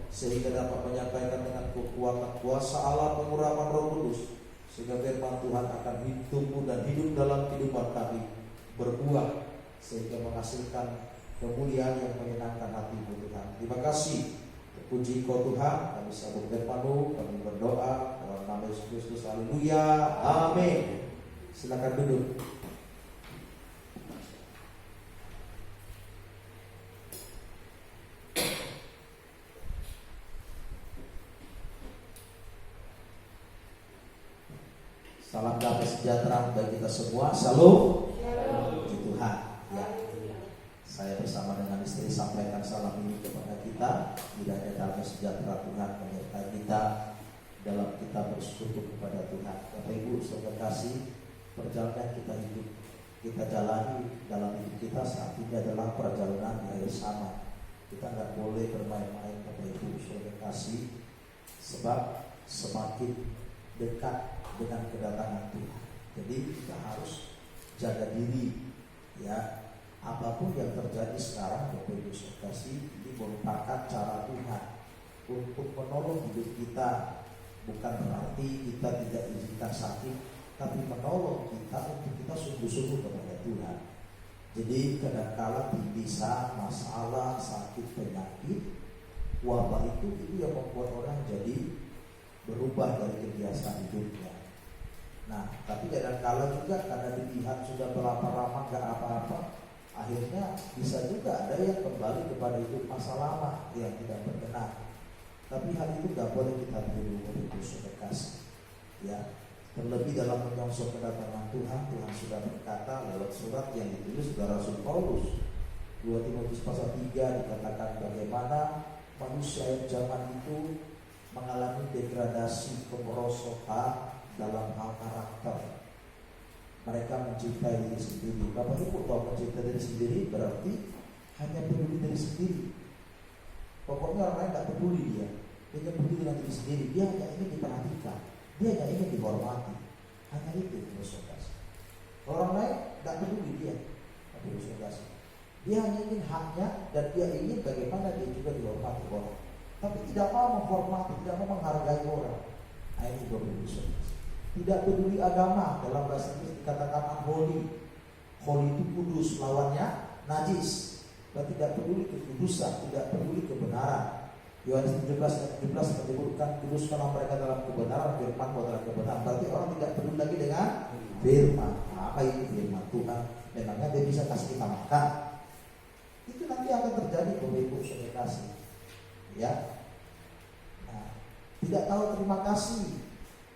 sehingga dapat menyampaikan dengan kekuatan kuasa Allah pengurapan Roh Kudus, sehingga firman Tuhan akan tumbuh dan hidup dalam kehidupan kami, berbuah sehingga menghasilkan kemuliaan yang menyenangkan hati-Mu Tuhan. Terima kasih, terpuji Kau Tuhan. Kami sambut firman-Mu, kami berdoa dalam nama Yesus Kristus. Haleluya, amin. Silakan duduk. Salam damai sejahtera bagi kita semua. Salam. Puji Tuhan. Ya. Saya bersama dengan istri sampaikan salam ini kepada kita. Kiranya damai sejahtera Tuhan menyertai kita dalam kita bersekutu kepada Tuhan. Bapak Ibu saudara kasih, perjalanan kita hidup, kita jalani dalam hidup kita saat ini adalah perjalanan di akhir zaman. Kita nggak boleh bermain-main Bapak Ibu saudara kasih, sebab semakin dekat dengan kedatangan Tuhan. Jadi kita harus jaga diri, ya. Apapun yang terjadi sekarang, Bapak Ibu saudara kasih, ini merupakan cara Tuhan untuk menolong hidup kita. Bukan berarti kita tidak izinkan sakit, tapi menolong kita untuk kita sungguh-sungguh kepada Tuhan. Jadi kadang-kala bisa masalah, sakit, penyakit, wabah itu yang membuat orang jadi berubah dari kebiasaan hidupnya. Nah, tapi kadang-kala juga karena dilihat sudah berapa lama gak apa-apa, akhirnya bisa juga ada yang kembali kepada hidup masa lama yang tidak berkenan. Tapi hal itu gak boleh kita tiru untuk kasih, ya. Terlebih dalam menyongsong kedatangan Tuhan, Tuhan sudah berkata lewat surat yang ditulis oleh Rasul Paulus, 2 Timotius pasal 3 dikatakan bagaimana manusia yang zaman itu mengalami degradasi, kemerosotan dalam hal karakter. Mereka mencintai diri sendiri. Bapak Ibu tahu mencintai diri sendiri berarti hanya peduli diri sendiri. Pokoknya orang lain tidak peduli dia hanya peduli dengan diri sendiri. Dia hanya ingin diperhatikan, dia hanya ingin dihormati. Hanya itu saudara. Orang lain tidak peduli dia, tapi saudara, dia hanya ingin haknya dan dia ingin bagaimana dia juga dihormati orang. Tapi tidak mau menghormati, tidak mau menghargai orang. Nah, ini saudara. Tidak peduli agama, dalam bahasa Inggris dikatakan unholy. Holy itu kudus, lawannya najis. Dan tidak peduli kekudusan, tidak peduli kebenaran. Yohanes 17 ayat 17 menyebutkan kuduskanlah mereka dalam kebenaran, firman adalah kebenaran. Berarti orang tidak peduli lagi dengan firman. Apa itu firman Tuhan? Memangnya dia bisa kasih kita makan? Itu nanti akan terjadi Bapak Ibu saudara kasih. Ya. Nah, tidak tahu terima kasih.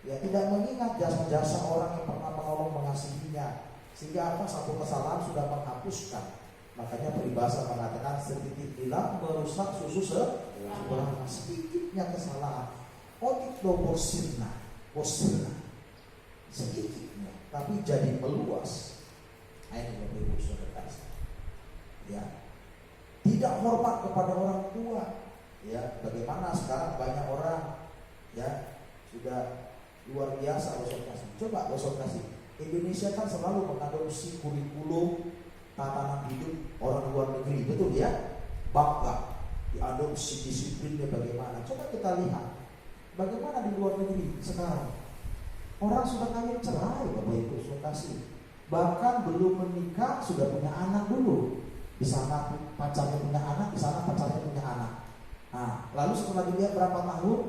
Ya, tidak mengingat jasa-jasa orang yang pernah menolong mengasihinya. Sehingga apa? Satu kesalahan sudah menghapuskan. Makanya peribahasa mengatakan sedikit bilang merusak susu sebelah. Sedikitnya kesalahan otik do bosirna sedikitnya, tapi jadi meluas. Ini Bapak Ibu saudara. Ya, tidak hormat kepada orang tua. Ya, bagaimana sekarang banyak orang ya sudah luar biasa saudara. Coba saudara, Indonesia kan selalu mengadopsi kurikulum tatanan hidup orang luar negeri, betul ya? Bangga diadopsi disiplinnya bagaimana? Coba kita lihat bagaimana di luar negeri sekarang. Orang sudah kawin cerai, Bapak Ibu kasih. Bahkan belum menikah sudah punya anak dulu. Di sana pacarnya punya anak, di sana pacarnya punya anak. Nah, lalu setelah dilihat berapa tahun,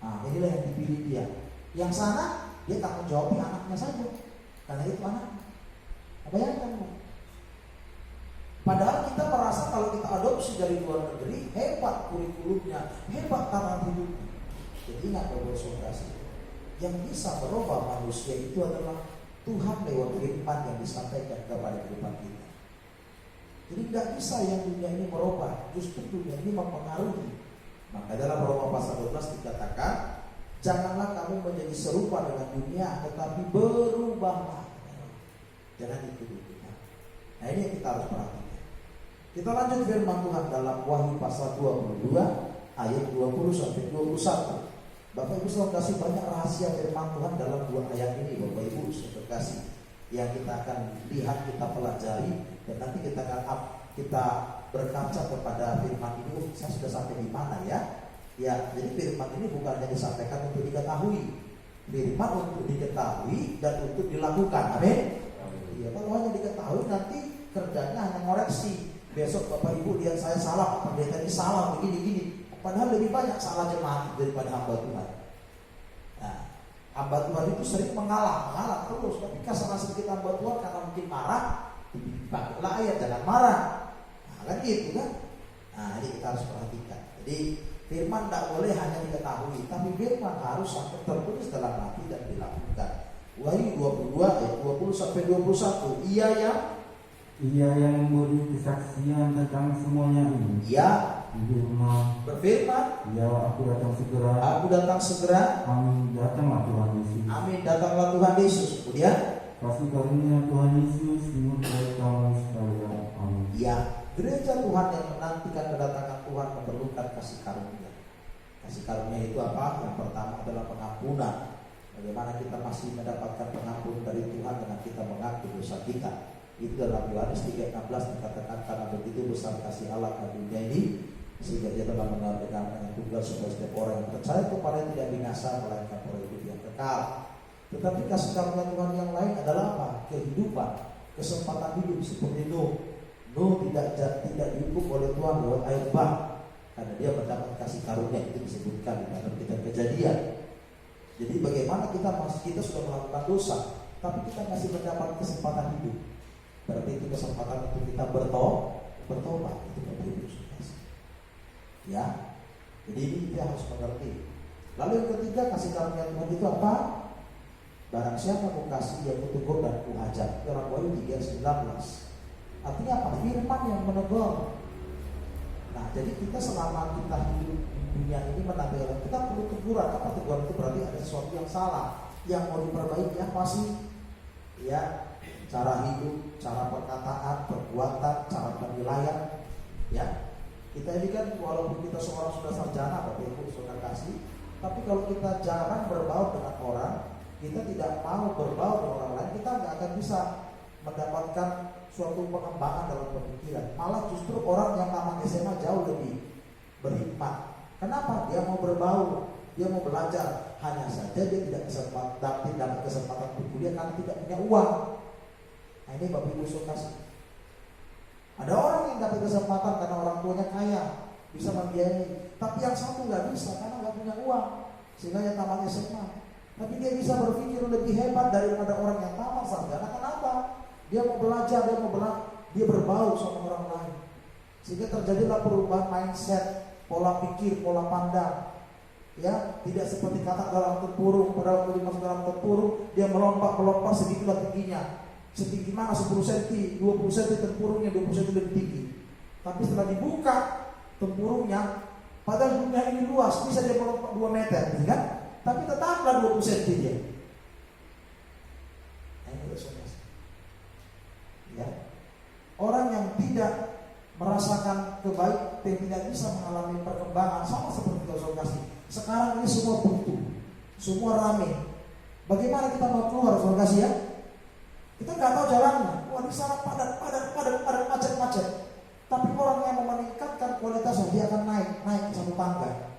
nah inilah yang dipilih dia. Yang sana dia tanggung jawab anaknya saja, karena itu anaknya. Bayangkan, Bu. Padahal kita merasa kalau kita adopsi dari luar negeri, hebat kurikulumnya, hebat cara hidupnya. Jadi ingat Bapak saudara, yang bisa merubah manusia itu adalah Tuhan lewat firman yang disampaikan kepada kehidupan kita. Jadi tidak bisa yang dunia ini merubah, justru dunia ini mempengaruhi. Maka dalam Roma pasal 12 dikatakan, janganlah kamu menjadi serupa dengan dunia, tetapi berubahlah. Jangan ikuti. Nah, ini yang kita harus perhatikan. Kita lanjut firman Tuhan dalam Wahyu pasal 22 ayat 20 sampai 21. Bapak Ibu selalu kasih banyak rahasia firman Tuhan dalam dua ayat ini, Bapak Ibu selalu kasih, yang kita akan lihat, kita pelajari, dan nanti kita berkaca kepada firman ini. Saya sudah sampai di mana ya? Ya, jadi firman ini bukan hanya disampaikan untuk diketahui. Firman untuk diketahui dan untuk dilakukan. Amin. Ya, kalau hanya diketahui nanti kerjanya hanya ngoreksi. Besok Bapak Ibu lihat saya salah, pendeta ini salah begini-gini. Padahal lebih banyak salah jemaat daripada hamba Tuhan. Nah, hamba Tuhan itu sering mengalah terus. Tapi salah sedikit hamba Tuhan karena mungkin marah, dipakailah ayat jangan marah. Nah, kan gitu kan. Nah, ini kita harus perhatikan. Jadi firman tidak boleh hanya diketahui, tapi firman harus sampai tertulis dalam hati dan dilakukan. Wahyu 22 ayat 20 sampai 21. Ia yang memberi kesaksian tentang semuanya ini. Ia berfirman, ya aku datang segera. Aku datang segera. Amin, datanglah Tuhan Yesus. Amin, datanglah Tuhan Yesus. Kemudian kasih karunia Tuhan Yesus menyertai kamu sekalian. Amin. Ya, gereja Tuhan yang menantikan kedatangan Tuhan memerlukan kasih karunia. Kasih karunia itu apa? Yang pertama adalah pengampunan. Bagaimana kita masih mendapatkan pengampunan dari Tuhan dengan kita mengaku dosa kita. Itu dalam Yohanes 3:16 dikatakan, karena begitu besar kasih Allah ke dunia ini, sehingga Dia telah mengaruniakan Anak Tunggal supaya setiap orang yang percaya kepada tidak binasa melainkan peroleh hidup yang kekal. Tetapi kasih karunia Tuhan yang lain adalah apa? Kehidupan, kesempatan hidup seperti Nuh. Nuh tidak dihukum oleh Tuhan lewat air bah, karena dia mendapat kasih karunia. Itu disebutkan di dalam kitab Kejadian. Jadi bagaimana kita sudah melakukan dosa, tapi kita masih mendapat kesempatan hidup. Berarti itu kesempatan untuk kita bertobat. Itu Bapak-Ibu saudara. Ya, jadi ini kita harus mengerti. Lalu yang ketiga, kasih karunia Tuhan itu apa? Barang siapa ku kasih, dia ku tegur dan ku hajar. Dalam Wahyu 3:19. Artinya apa? Firman yang menegur. Nah, jadi kita selama kita hidup di dunia ini menanti orang, kita perlu teguran. Apa teguran itu? Berarti ada sesuatu yang salah, yang mau diperbaiki. Apa sih? Ya, cara hidup, cara perkataan, perbuatan, cara penilaian. Ya, kita ini kan walaupun kita seorang sudah sarjana, Bapak Ibu saudara kasih, tapi kalau kita jarang berbaur dengan orang, kita tidak mau berbaur dengan orang lain, kita nggak akan bisa mendapatkan suatu pengembangan dalam pemikiran. Malah justru orang yang tamat SMA jauh lebih berhikmat. Kenapa? Dia mau berbaur, dia mau belajar. Hanya saja dia tidak dapat kesempatan untuk kuliah karena tidak punya uang. Nah, ini Bapak Ibu saudara. Ada orang yang dapat kesempatan karena orang tuanya kaya, bisa membiayai. Tapi yang satu nggak bisa karena nggak punya uang, sehingga dia tamat SMA. Tapi dia bisa berpikir lebih hebat daripada orang yang tamat sarjana. Kenapa? Dia mau belajar, dia berbaur sama orang lain, sehingga terjadilah perubahan mindset, pola pikir, pola pandang. Ya, tidak seperti kata dalam tempurung. Pada waktu dimasuk dalam tempurung, dia melompat sedikitlah tingginya. Setinggi mana 10 cm, 20 cm tempurungnya 20 cm lebih tinggi. Tapi setelah dibuka tempurungnya, padahal dunia ini luas, bisa dia melompat 2 meter, kan? Tapi tetaplah 20 cm dia. Nah, ini saudara. Ya. Orang yang tidak merasakan kebaikan, yang tidak bisa mengalami perkembangan, sama seperti saudara kasih. Sekarang ini semua buntu, semua rame. Bagaimana kita mau keluar saudara kasih ya? Kita nggak tahu jalannya. Wah, di sana padat, macet. Tapi orang yang mau meningkatkan kualitasnya, dia akan naik satu tangga,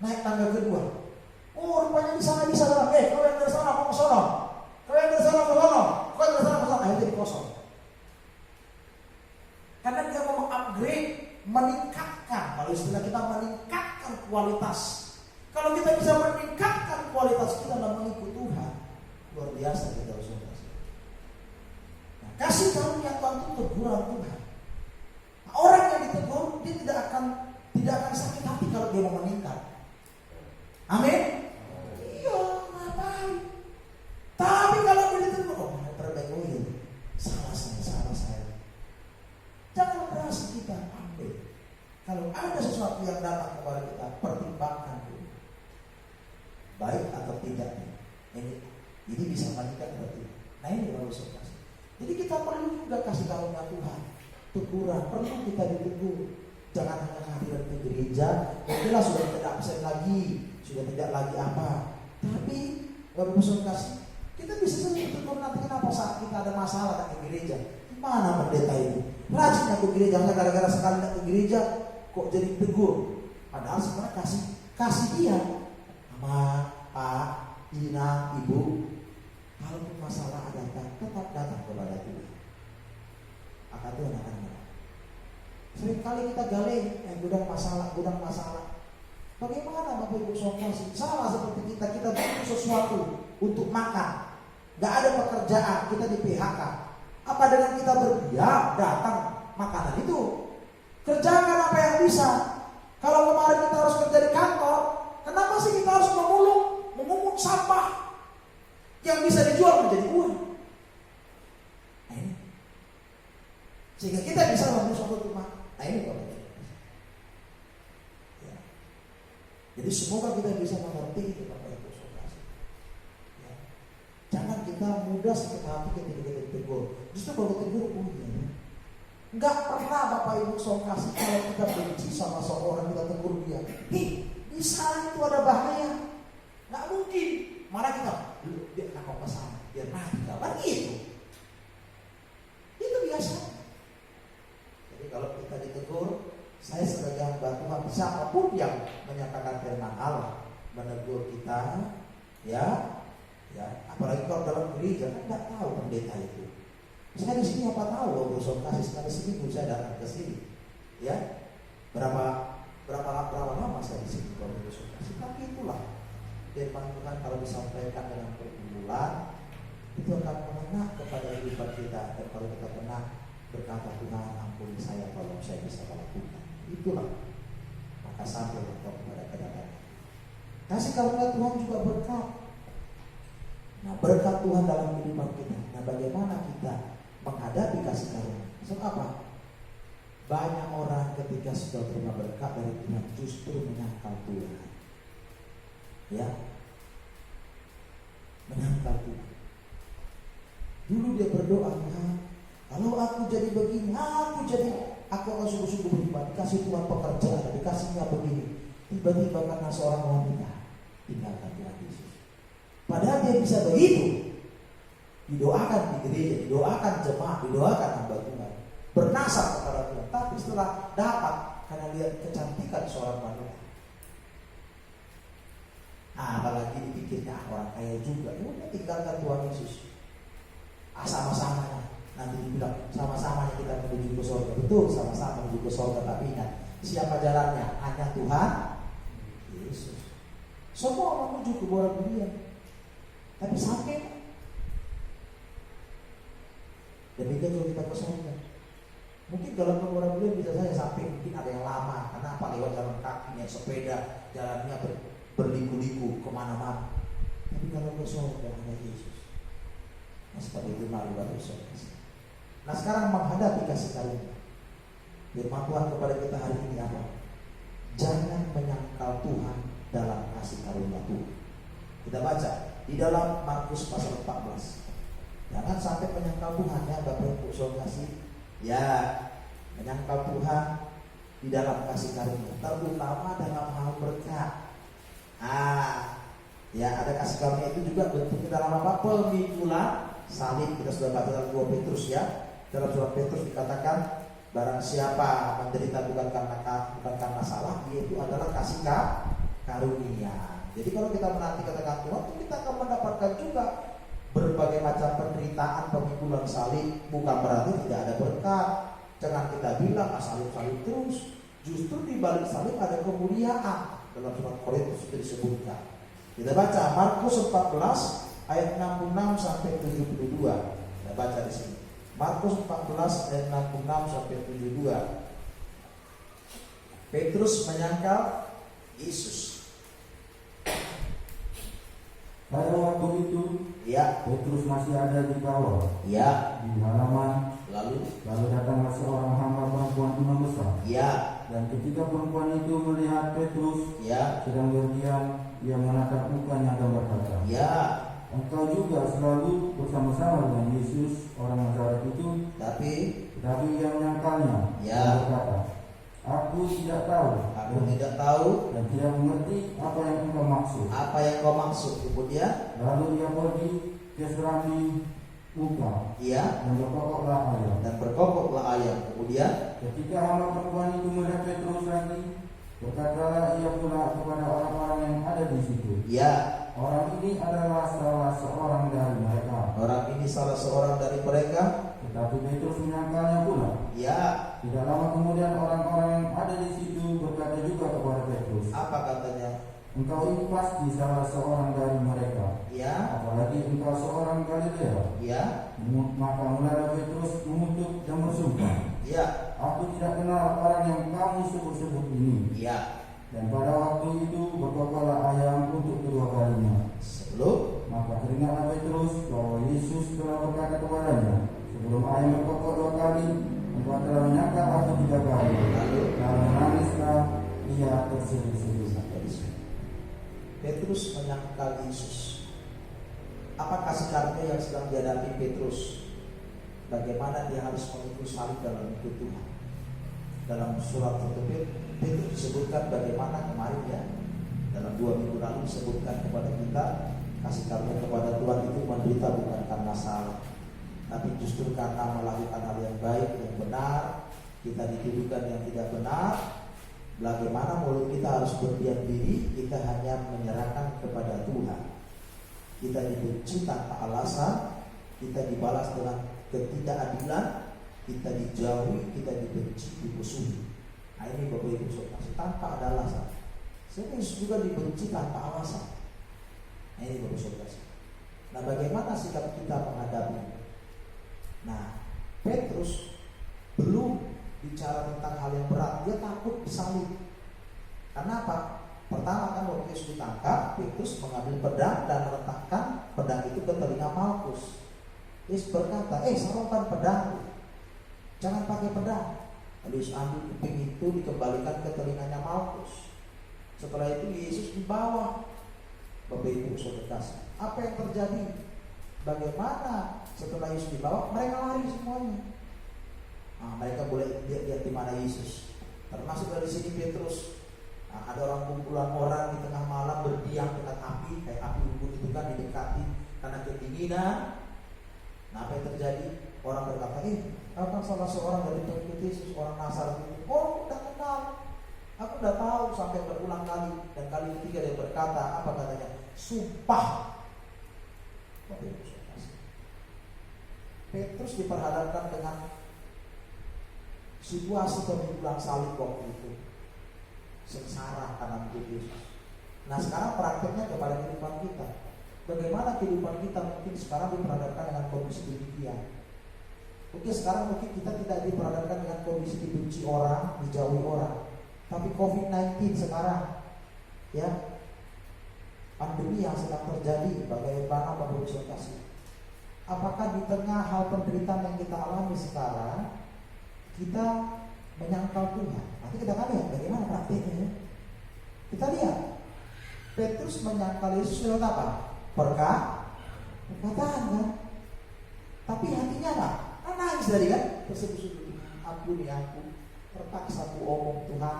naik tangga kedua. Oh, rupanya di sana bisa dalam. Kau yang dari sana mau ke sana, kau yang dari sana ke sana, kau yang dari sana ke sana. Akhirnya jadi kosong. Karena dia mau mengupgrade, meningkatkan. Kalau istilah kita meningkatkan kualitas. Kalau kita bisa meningkatkan kualitas kita dalam mengikuti Tuhan, luar biasa kita harus. Kasih karunia Tuhan itu teguran Tuhan. Nah, orang yang ditegur, dia tidak akan sakit hati kalau dia mau meningkat. Amin. Iya, ngapain? Tapi kalau dia ditegur, perbaiki, salah saya. Jangan merasa kita ambil. Kalau ada sesuatu yang datang kepada kita, pertimbangkan dulu, baik atau tidak. Ini bisa meningkat atau tidak. Nah, ini baru saudara. Jadi kita perlu juga kasih karunia Tuhan, teguran, perlu kita ditegur. Jangan hanya kehadiran ke gereja, yang jelas sudah tidak absen lagi, sudah tidak lagi apa. Tapi baru besok kasih, kita bisa saja ditegur nanti. Kenapa saat kita ada masalah ke gereja? Mana pendeta ini? Rajinnya ke gereja, hanya gara-gara sekali ke gereja kok jadi tegur. Padahal sebenarnya kasih dia, Mama, Pak, Ina, Ibu. Kalaupun masalah datang, tetap datang kepada Tuhan. Maka Tuhan akan menolong. Seringkali kita gali gudang masalah. Bagaimana Bapak Ibu Saudara? Sama seperti kita butuh sesuatu untuk makan. Gak ada pekerjaan, kita di PHK. Apa dengan kita berdiam datang makanan itu? Kerjakan apa yang bisa. Kalau kemarin kita harus kerja di kantor, kenapa sih kita harus memungut sampah yang bisa dijual menjadi uang? Nah ini. Sehingga kita bisa membeli suatu rumah. Nah ini Bapak Ibu. Ya. Jadi semoga kita bisa mengerti itu Bapak Ibu Saudara. Ya. Jangan kita mudah sakit hati ketika kita ditegur. Justru kalau tegur punya. Enggak pernah Bapak Ibu Saudara kalau kita benci sama seorang kita tegur dia. Bisa itu ada bahaya. Nggak mungkin. Mana kita dia nakal kesana, dia nakal. Kan gitu. Itu biasa. Jadi kalau kita ditegur, saya sebagai hamba Tuhan, siapapun yang menyatakan firman Allah menegur kita, ya, apalagi kalau dalam gereja kan nggak tahu pendeta itu. Saya di sini apa tahu, Bapak kasih sekali seminggu saya datang ke sini, ya, berapa lama saya di sini kalau Bapak kasih, tapi itulah firman Tuhan kalau disampaikan dengan pergumulan itu akan mengena kepada kehidupan kita. Dan kalau kita pernah berkata Tuhan ampuni saya, tolong saya bisa melakukan, itulah maka sampai kepada kedatangan. Kasih karunia Tuhan juga berkat. Nah berkat Tuhan dalam kehidupan kita. Nah bagaimana kita menghadapi kasih karunia? Sebab apa? Banyak orang ketika sudah terima berkat dari Tuhan justru menyangkal Tuhan. Ya, menyangkal Tuhan. Dulu dia berdoa, kalau aku jadi begini, aku akan sungguh-sungguh beriman. Dikasih Tuhan pekerjaan, dikasihnya begini. Tiba-tiba karena seorang wanita tinggalkan Tuhan Yesus. Padahal dia bisa begitu. Didoakan di gereja, didoakan jemaat, didoakan hamba Tuhan, bernasar kepada Tuhan. Tapi setelah dapat, karena lihat kecantikan seorang wanita, apalagi dipikirnya orang kaya juga, ya tinggalkan Tuhan Yesus. Sama-sama nanti dibilang sama-sama kita menuju ke surga. Betul, sama-sama menuju ke surga. Tapi ingat, siapa jalannya? Hanya Tuhan Yesus. Semua menuju ke bawah dunia, tapi sampai demikian juga kita ke surga. Mungkin dalam orang beliau bisa saya sampai, mungkin ada yang lama. Karena apa? Lewat jalan kaki, naik sepeda, jalannya berliku-liku kemana-mana. Tapi kalau ke surga hanya Yesus. Nah seperti itu mari Bapak Saudara. Nah sekarang menghadapi kasih karunia, firman Tuhan kepada kita hari ini apa? Jangan menyangkal Tuhan dalam kasih karunia Tuhan. Kita baca di dalam Markus pasal 14. Jangan sampai menyangkal Tuhan ya Bapak Ibu Saudara. Ya, menyangkal Tuhan di dalam kasih karunia, terutama dalam hal berkat. Ya ada kasih karunia itu juga bentuknya dalam apa? Pemikulan salib. Kita sudah baca dalam 2 Petrus ya. Dalam surat Petrus dikatakan barang siapa menderita bukan karena salah, yaitu adalah kasih karunia. Jadi kalau kita menanti katakan Tuhan, kita akan mendapatkan juga berbagai macam penderitaan, pemikulan salib. Bukan berarti tidak ada berkat. Jangan kita bilang salib-salib terus. Justru di balik salib ada kemuliaan. Dalam surat Korintus itu disebutkan. Kita baca Markus 14 ayat 66 sampai 72. Kita baca di sini. Markus 14 ayat 66 sampai 72. Petrus menyangkal Yesus. Pada waktu itu, Ya, Petrus masih ada di bawah, ya. di halaman. Lalu Datanglah seorang hamba perempuan imam besar. ya, Dan ketika perempuan itu melihat Petrus ya, sedang berdiam, ia menatap mukanya dan berkata, ya. engkau juga selalu bersama-sama dengan Yesus orang Nazaret itu. Tetapi ia menyangkalnya, Ya. dan berkata, aku tidak tahu, Aku tidak tahu dan tidak mengerti apa yang engkau maksud. apa yang kau maksud. Kemudian Lalu ia pergi ke serambi muka, ya, dan berkokoklah ayam. dan berkokoklah ayam. Kemudian Ketika hamba perempuan itu melihat Petrus lagi, Berkatalah ia pula kepada orang-orang yang ada di situ, Ya, orang ini adalah salah seorang dari mereka. orang ini salah seorang dari mereka. Tetapi Petrus menyangkalnya pula. Ya, Tidak lama kemudian orang-orang yang ada di situ berkata juga kepada Petrus, apa katanya? engkau ini pasti salah seorang dari mereka, Ya, apalagi engkau seorang Galilea. ya, Maka mulailah Petrus mengutuk dan bersumpah, ya, aku tidak kenal orang yang kamu sebut-sebut ini. ya. Dan pada waktu itu berkokolah ayam untuk kedua kalinya. Sebelum Maka teringatlah Petrus bahwa Yesus telah berkata kepadanya, sebelum ayam berkokok 2 kali, engkau telah menyangkal aku 3 kali. lalu Lalu menangislah ia terseduh-seduh. sampai di sini. Petrus menyangkal Yesus. Apa kasih karunia yang sedang dihadapi Petrus? Bagaimana dia harus memikul salib dalam hidup Tuhan? Dalam surat Petrus disebutkan bagaimana kemarin ya, dalam 2 minggu lalu disebutkan kepada kita kasih karunia kepada Tuhan itu menderita bukan karena salah, tapi justru karena melakukan hal yang baik, yang benar. Kita dituduhkan yang tidak benar. Bagaimana mulut kita harus berdiam diri? Kita hanya menyerahkan kepada Tuhan. Kita dibenci tanpa alasan, kita dibalas dengan ketidakadilan, kita dijauhi, kita dibenci, dimusuhi. Nah ini Bapak Ibu Saudara, tanpa ada alasan. Yesus juga dibenci tanpa alasan. Nah ini Bapak Saudara. Nah bagaimana sikap kita menghadapinya? Nah Petrus belum bicara tentang hal yang berat, dia takut disalib. Karena apa? Pertama kan waktu Yesus ditangkap, Petrus mengambil pedang dan meletakkan pedang itu ke telinga Malkus. Yesus berkata, sarungkan pedang, jangan pakai pedang. Lalu Yesus ambil keping itu dikembalikan ke telinganya Malkus. Setelah itu Yesus dibawa. Bapak Ibu Saudara, apa yang terjadi? Bagaimana setelah Yesus dibawa? Mereka lari semuanya. Nah, mereka boleh lihat di mana Yesus. Termasuk dari sini Petrus. Nah, ada orang kumpulan orang di tengah malam berdiam dekat api, kayak api unggun itu kan didekati karena kedinginan. Nah, apa yang terjadi? Orang berkata, aku kan salah seorang dari pengikut Yesus, orang Nazaret itu. Oh, udah kenal. Aku udah tahu sampai berulang kali. Dan kali ketiga dia berkata, apa katanya? Sumpah. Petrus diperhadapkan dengan situasi pemikulan salib waktu itu. Sengsara karena hidup Yesus. Nah sekarang prakteknya kepada kehidupan kita. Bagaimana kehidupan kita mungkin sekarang diperhadapkan dengan kondisi demikian. Mungkin sekarang mungkin kita tidak diperhadapkan dengan kondisi dibenci orang, dijauhi orang. Tapi COVID-19 sekarang, ya, pandemi yang sedang terjadi, bagaimana Bapak Ibu kasih? Apakah di tengah hal penderitaan yang kita alami sekarang, kita menyangkal Tuhan? Nanti kita akan lihat bagaimana praktiknya. Kita lihat Petrus menyangkal Yesus lewat apa? Perkataan kan? Tapi hatinya apa? Kan nangis tadi kan? Terseduh-seduh, ampuni aku, terpaksa aku omong Tuhan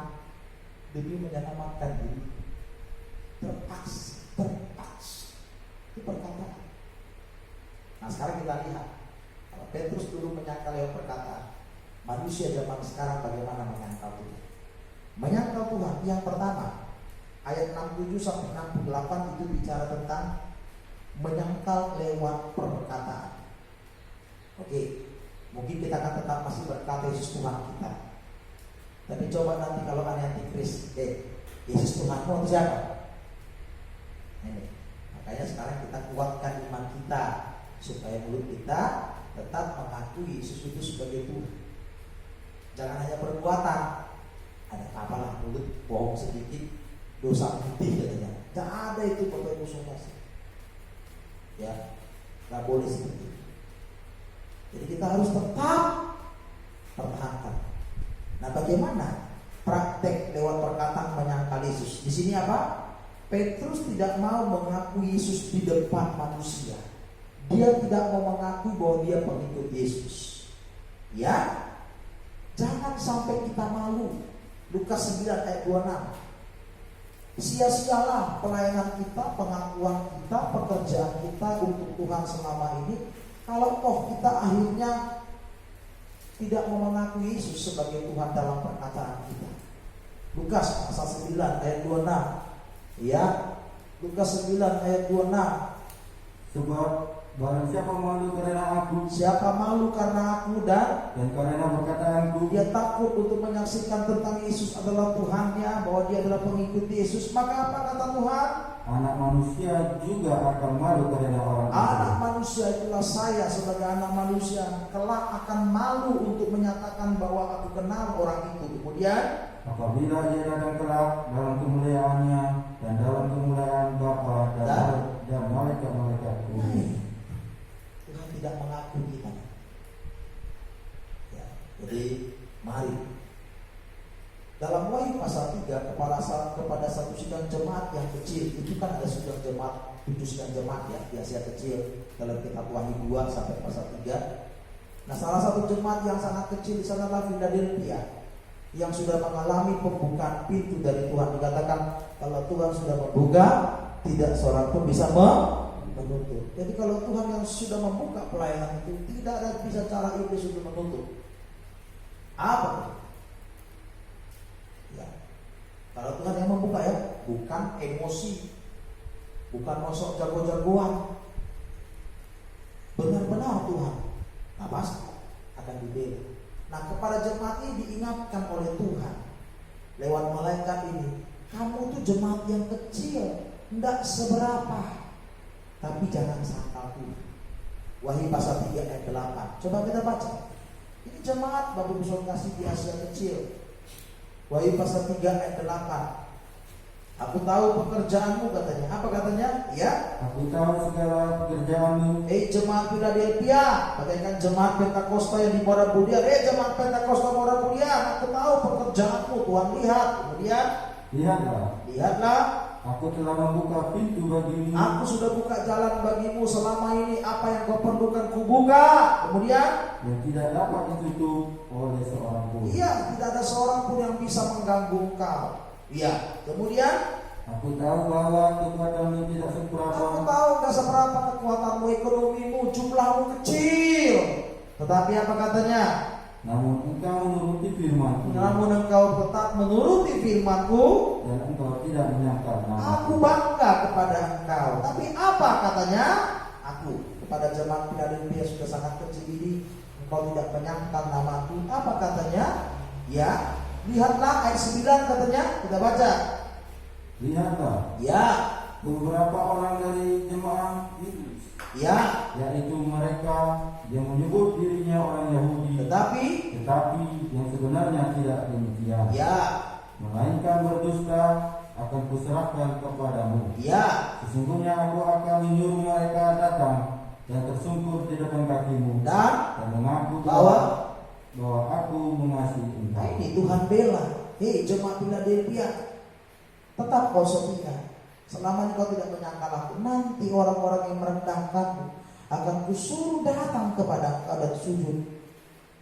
demi menyelamatkan diri. Terpaksa itu perkataan. Nah sekarang kita lihat, kalau Petrus dulu menyangkal lewat perkataan, manusia zaman sekarang bagaimana menyangkal Tuhan? Menyangkal Tuhan yang pertama, ayat 67 sampai 68 itu bicara tentang menyangkal lewat perkataan. Oke, mungkin kita akan tetap masih berkata Yesus Tuhan kita. Tapi coba nanti kalau ada antikris, Yesus Tuhan itu siapa? Ini. Makanya sekarang kita kuatkan iman kita supaya mulut kita tetap mengakui Yesus itu sebagai Tuhan. Jangan hanya perbuatan. Ada apalah mulut bohong sedikit, dosa putih katanya. Tidak ada itu Bapak Ibu Saudara. Ya, nggak boleh seperti itu. Jadi kita harus tetap pertahankan. Nah, bagaimana praktek lewat perkataan menyangkal Yesus? Di sini apa? Petrus tidak mau mengakui Yesus di depan manusia. Dia tidak mau mengakui bahwa dia pengikut Yesus. Ya, jangan sampai kita malu. Lukas 9 ayat 26. Sia-sialah pelayanan kita, pengakuan kita, pekerjaan kita untuk Tuhan selama ini, kalau toh kita akhirnya tidak mau mengakui Yesus sebagai Tuhan dalam perkataan kita. Lukas pasal 9 ayat 26. Ya, Lukas 9 ayat 26. Sebab barang siapa malu karena aku Siapa malu karena aku dan karena perkataanku, dia takut untuk menyaksikan tentang Yesus adalah Tuhannya, bahwa dia adalah pengikut Yesus, maka apa kata Tuhan? anak manusia juga akan malu karena orang Anak itu. manusia, itulah saya sebagai anak manusia, kelak akan malu untuk menyatakan bahwa aku kenal orang itu. Kemudian Apabila dia datang kelak dalam kemuliaannya dan dalam kemuliaan Bapa dan malaikat-malaikatku. Tuhan tidak mengaku kita. Ya, jadi mari dalam Wahyu pasal 3 kepada satu sidang jemaat yang kecil, itu kan ada sidang jemaat, 7 sidang jemaat ya di Asia kecil dalam kitab Wahyu 2 sampai pasal 3. Nah, salah satu jemaat yang sangat kecil di sana adalah Philadelphia, yang sudah mengalami pembukaan pintu dari Tuhan. Dikatakan kalau Tuhan sudah membuka, tidak seorang pun bisa menutup. Jadi kalau Tuhan yang sudah membuka pelayanan itu, tidak ada bisa cara iblis untuk menutup. Apa? Ya. Kalau Tuhan yang membuka ya, bukan emosi, bukan mosok jago-jagoan. Benar-benar Tuhan, nah pasti akan dibela. Nah, kepada jemaat ini diingatkan oleh Tuhan lewat malaikat ini, kamu tuh jemaat yang kecil, tidak seberapa, tapi jangan sangkal Tuhan. Wahyu pasal 3 ayat 8. Coba kita baca. Ini jemaat Bapak Ibu Saudara kasih di Asia kecil. Wahyu pasal 3 ayat 8. Aku tahu pekerjaanmu, katanya. Apa katanya? Ya. Aku tahu segala pekerjaanmu. Jemaat Philadelphia, bagaikan jemaat Pentakosta yang di Muara Budian. Jemaat Pentakosta Muara Budian, aku tahu pekerjaanmu. Tuhan lihat. Kemudian, lihatlah. Aku telah membuka pintu bagimu. Aku sudah buka jalan bagimu selama ini. Apa yang kau perlukan kubuka. Kemudian, yang tidak dapat ditutup oleh seorang pun. Iya, tidak ada seorang pun yang bisa mengganggu engkau. Iya. Kemudian, aku tahu bahwa kekuatanmu tidak seberapa. aku tahu tidak seberapa kekuatanmu, ekonomimu, jumlahmu kecil. Tetapi apa katanya? Namun engkau menuruti firman-Ku. Namun engkau tetap menuruti firman-Ku, dan engkau tidak menyangkal nama. aku bangga kepada engkau. Tapi apa katanya? Aku kepada jemaat Philadelphia sudah sangat kecil ini, engkau tidak menyangkal namaku. Apa katanya? Ya, lihatlah ayat 9 katanya. Kita baca. Lihatlah, Ya, beberapa orang dari jemaah itu, ya, yaitu mereka yang menyebut dirinya orang Yahudi, tetapi yang sebenarnya tidak demikian, ya, melainkan berdusta, akan kuserahkan kepadamu. ya, Sesungguhnya aku akan menyuruh mereka datang dan tersungkur di depan kakimu dan mengaku bahwa bahwa aku mengasihi nah engkau. ini Tuhan bela. Hei jemaat Philadelphia, tetap kau setia. Selama engkau tidak menyangkal aku, nanti orang-orang yang merendahkanmu akan kusuruh datang kepada engkau dan sujud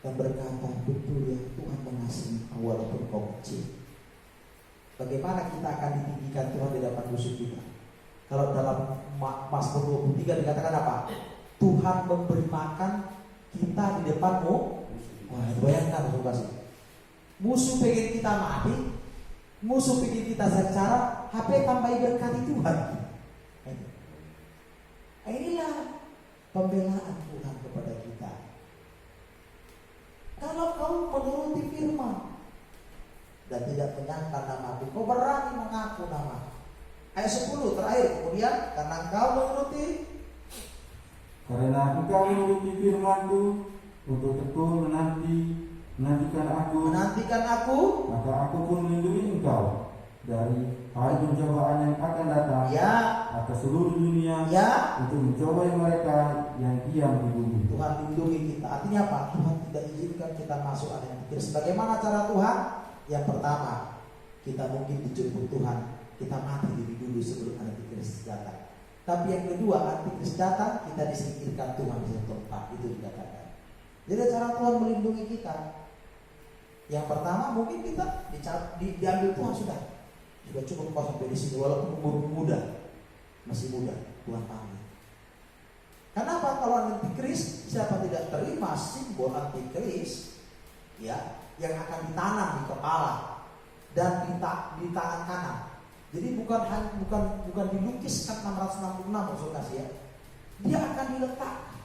dan berkata, betul ya Tuhan mengasihi engkau walaupun kau kecil. Bagaimana kita akan ditinggikan Tuhan di depan musuh kita? Kalau dalam Mazmur 23 dikatakan apa? Tuhan memberi makan kita di depanmu. Wah, bayangkan musuh pengen kita mati, musuh pengen kita secara HP tambahi berkati Tuhan. Inilah pembelaan Tuhan kepada kita. Kalau kau menuruti firman dan tidak menyangkal namaku, kau berani mengaku namaku. Ayat 10 terakhir, kemudian karena engkau menuruti firman-Ku untuk tekun menantikan aku, maka aku pun melindungi engkau dari hari pencobaan yang akan datang atas seluruh dunia untuk mencobai mereka yang diam di bumi. Tuhan lindungi kita. Artinya apa? Tuhan tidak izinkan kita masuk ada yang pikir. Sebagaimana cara Tuhan? Yang pertama, kita mungkin dijemput Tuhan, kita mati lebih dulu sebelum antikristus datang. Tapi yang kedua, antikristus datang, kita disingkirkan Tuhan di satu tempat. Itu dikatakan. Jadi cara Tuhan melindungi kita. Yang pertama, mungkin kita diambil Tuhan sudah cukup kau sampai di sini walaupun umur muda, masih muda, Tuhan panggil. Kenapa? Kalau antikris, siapa tidak terima simbol antikris, ya, yang akan ditanam di kepala dan di tangan kanan. Jadi bukan dilukiskan 666 maksud kasih ya. Dia akan diletakkan.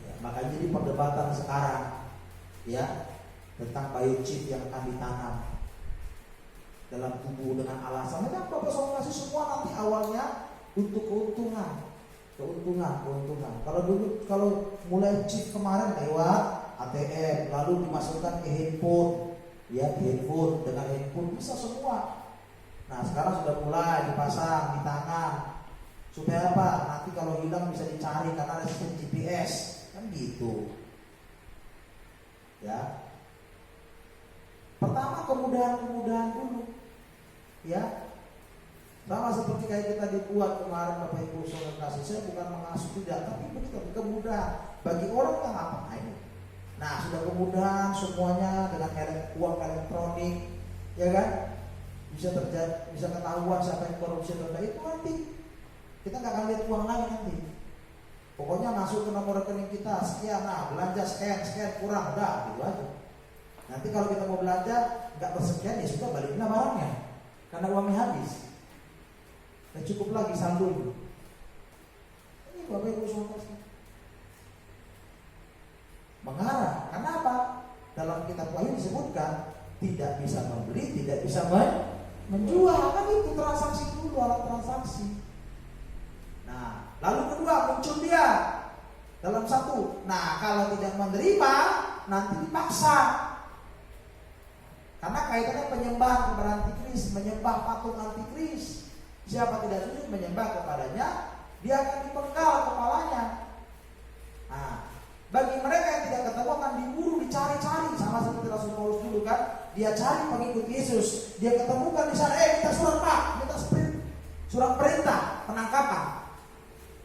Ya, makanya jadi perdebatan sekarang ya tentang biochip yang akan ditanam dalam tubuh dengan alasan kan Bapak Saudara kasih semua nanti awalnya untuk keuntungan. Kalau mulai chip kemarin lewat ATM lalu dimasukkan ke handphone, ya di handphone, dengan handphone bisa semua. Nah sekarang sudah mulai dipasang di tangan supaya apa? Nanti kalau hilang bisa dicari karena ada sistem GPS kan gitu. Ya. Pertama kemudahan dulu, ya. Sama seperti kayak kita dibuat kemarin Bapak Ibu Saudara kasih, saya bukan mengasuh tidak, tapi begitu kemudahan bagi orang yang ngapain. Nah sudah kemudahan semuanya dengan uang elektronik, ya kan? Bisa ketahuan siapa yang korupsi atau tidak itu nanti. Kita nggak akan lihat uang lagi nanti. Pokoknya masuk ke nomor rekening kita sekian, nah belanja scan kurang, udah gitu aja. Nanti kalau kita mau belanja nggak bersekian ya sudah balikin barangnya karena uangnya habis. Dan cukup lagi saldo itu. Ini Bapak Ibu Saudara mengarah. Kenapa? Dalam kitab Wahyu disebutkan tidak bisa membeli, tidak bisa menjual. Kan itu transaksi dulu, alat transaksi. Nah, lalu kedua muncul dia dalam satu. Nah, kalau tidak menerima nanti dipaksa. Karena kaitannya penyembahan kepada antikris, menyembah patung antikris. Siapa tidak sujud menyembah kepadanya, dia akan dipenggal kepalanya. Nah, bagi mereka yang tidak ketemu akan diburu, dicari-cari sama seperti Rasul Paulus dulu kan. Dia cari pengikut Yesus, dia ketemukan di sana, minta surat Pak, minta surat perintah penangkapan.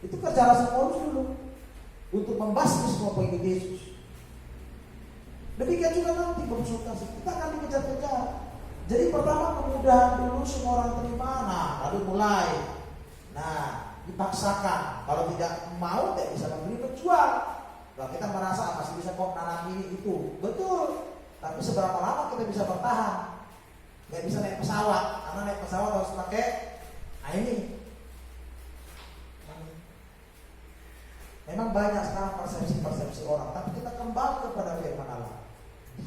Itu kerja Rasul Paulus dulu untuk membasmi semua pengikut Yesus. Demikian juga nanti berkonsultasi, kita akan dikejar-kejar. Jadi pertama kemudahan dulu semua orang terima, nah lalu mulai, nah dipaksakan. Kalau tidak mau tidak bisa membeli menjual. Kalau kita merasa masih bisa kok nanam ini itu, betul. Tapi seberapa lama kita bisa bertahan? Nggak bisa naik pesawat, karena naik pesawat harus pakai ini. Memang banyak sekarang persepsi orang, tapi kita kembali kepada firman Allah.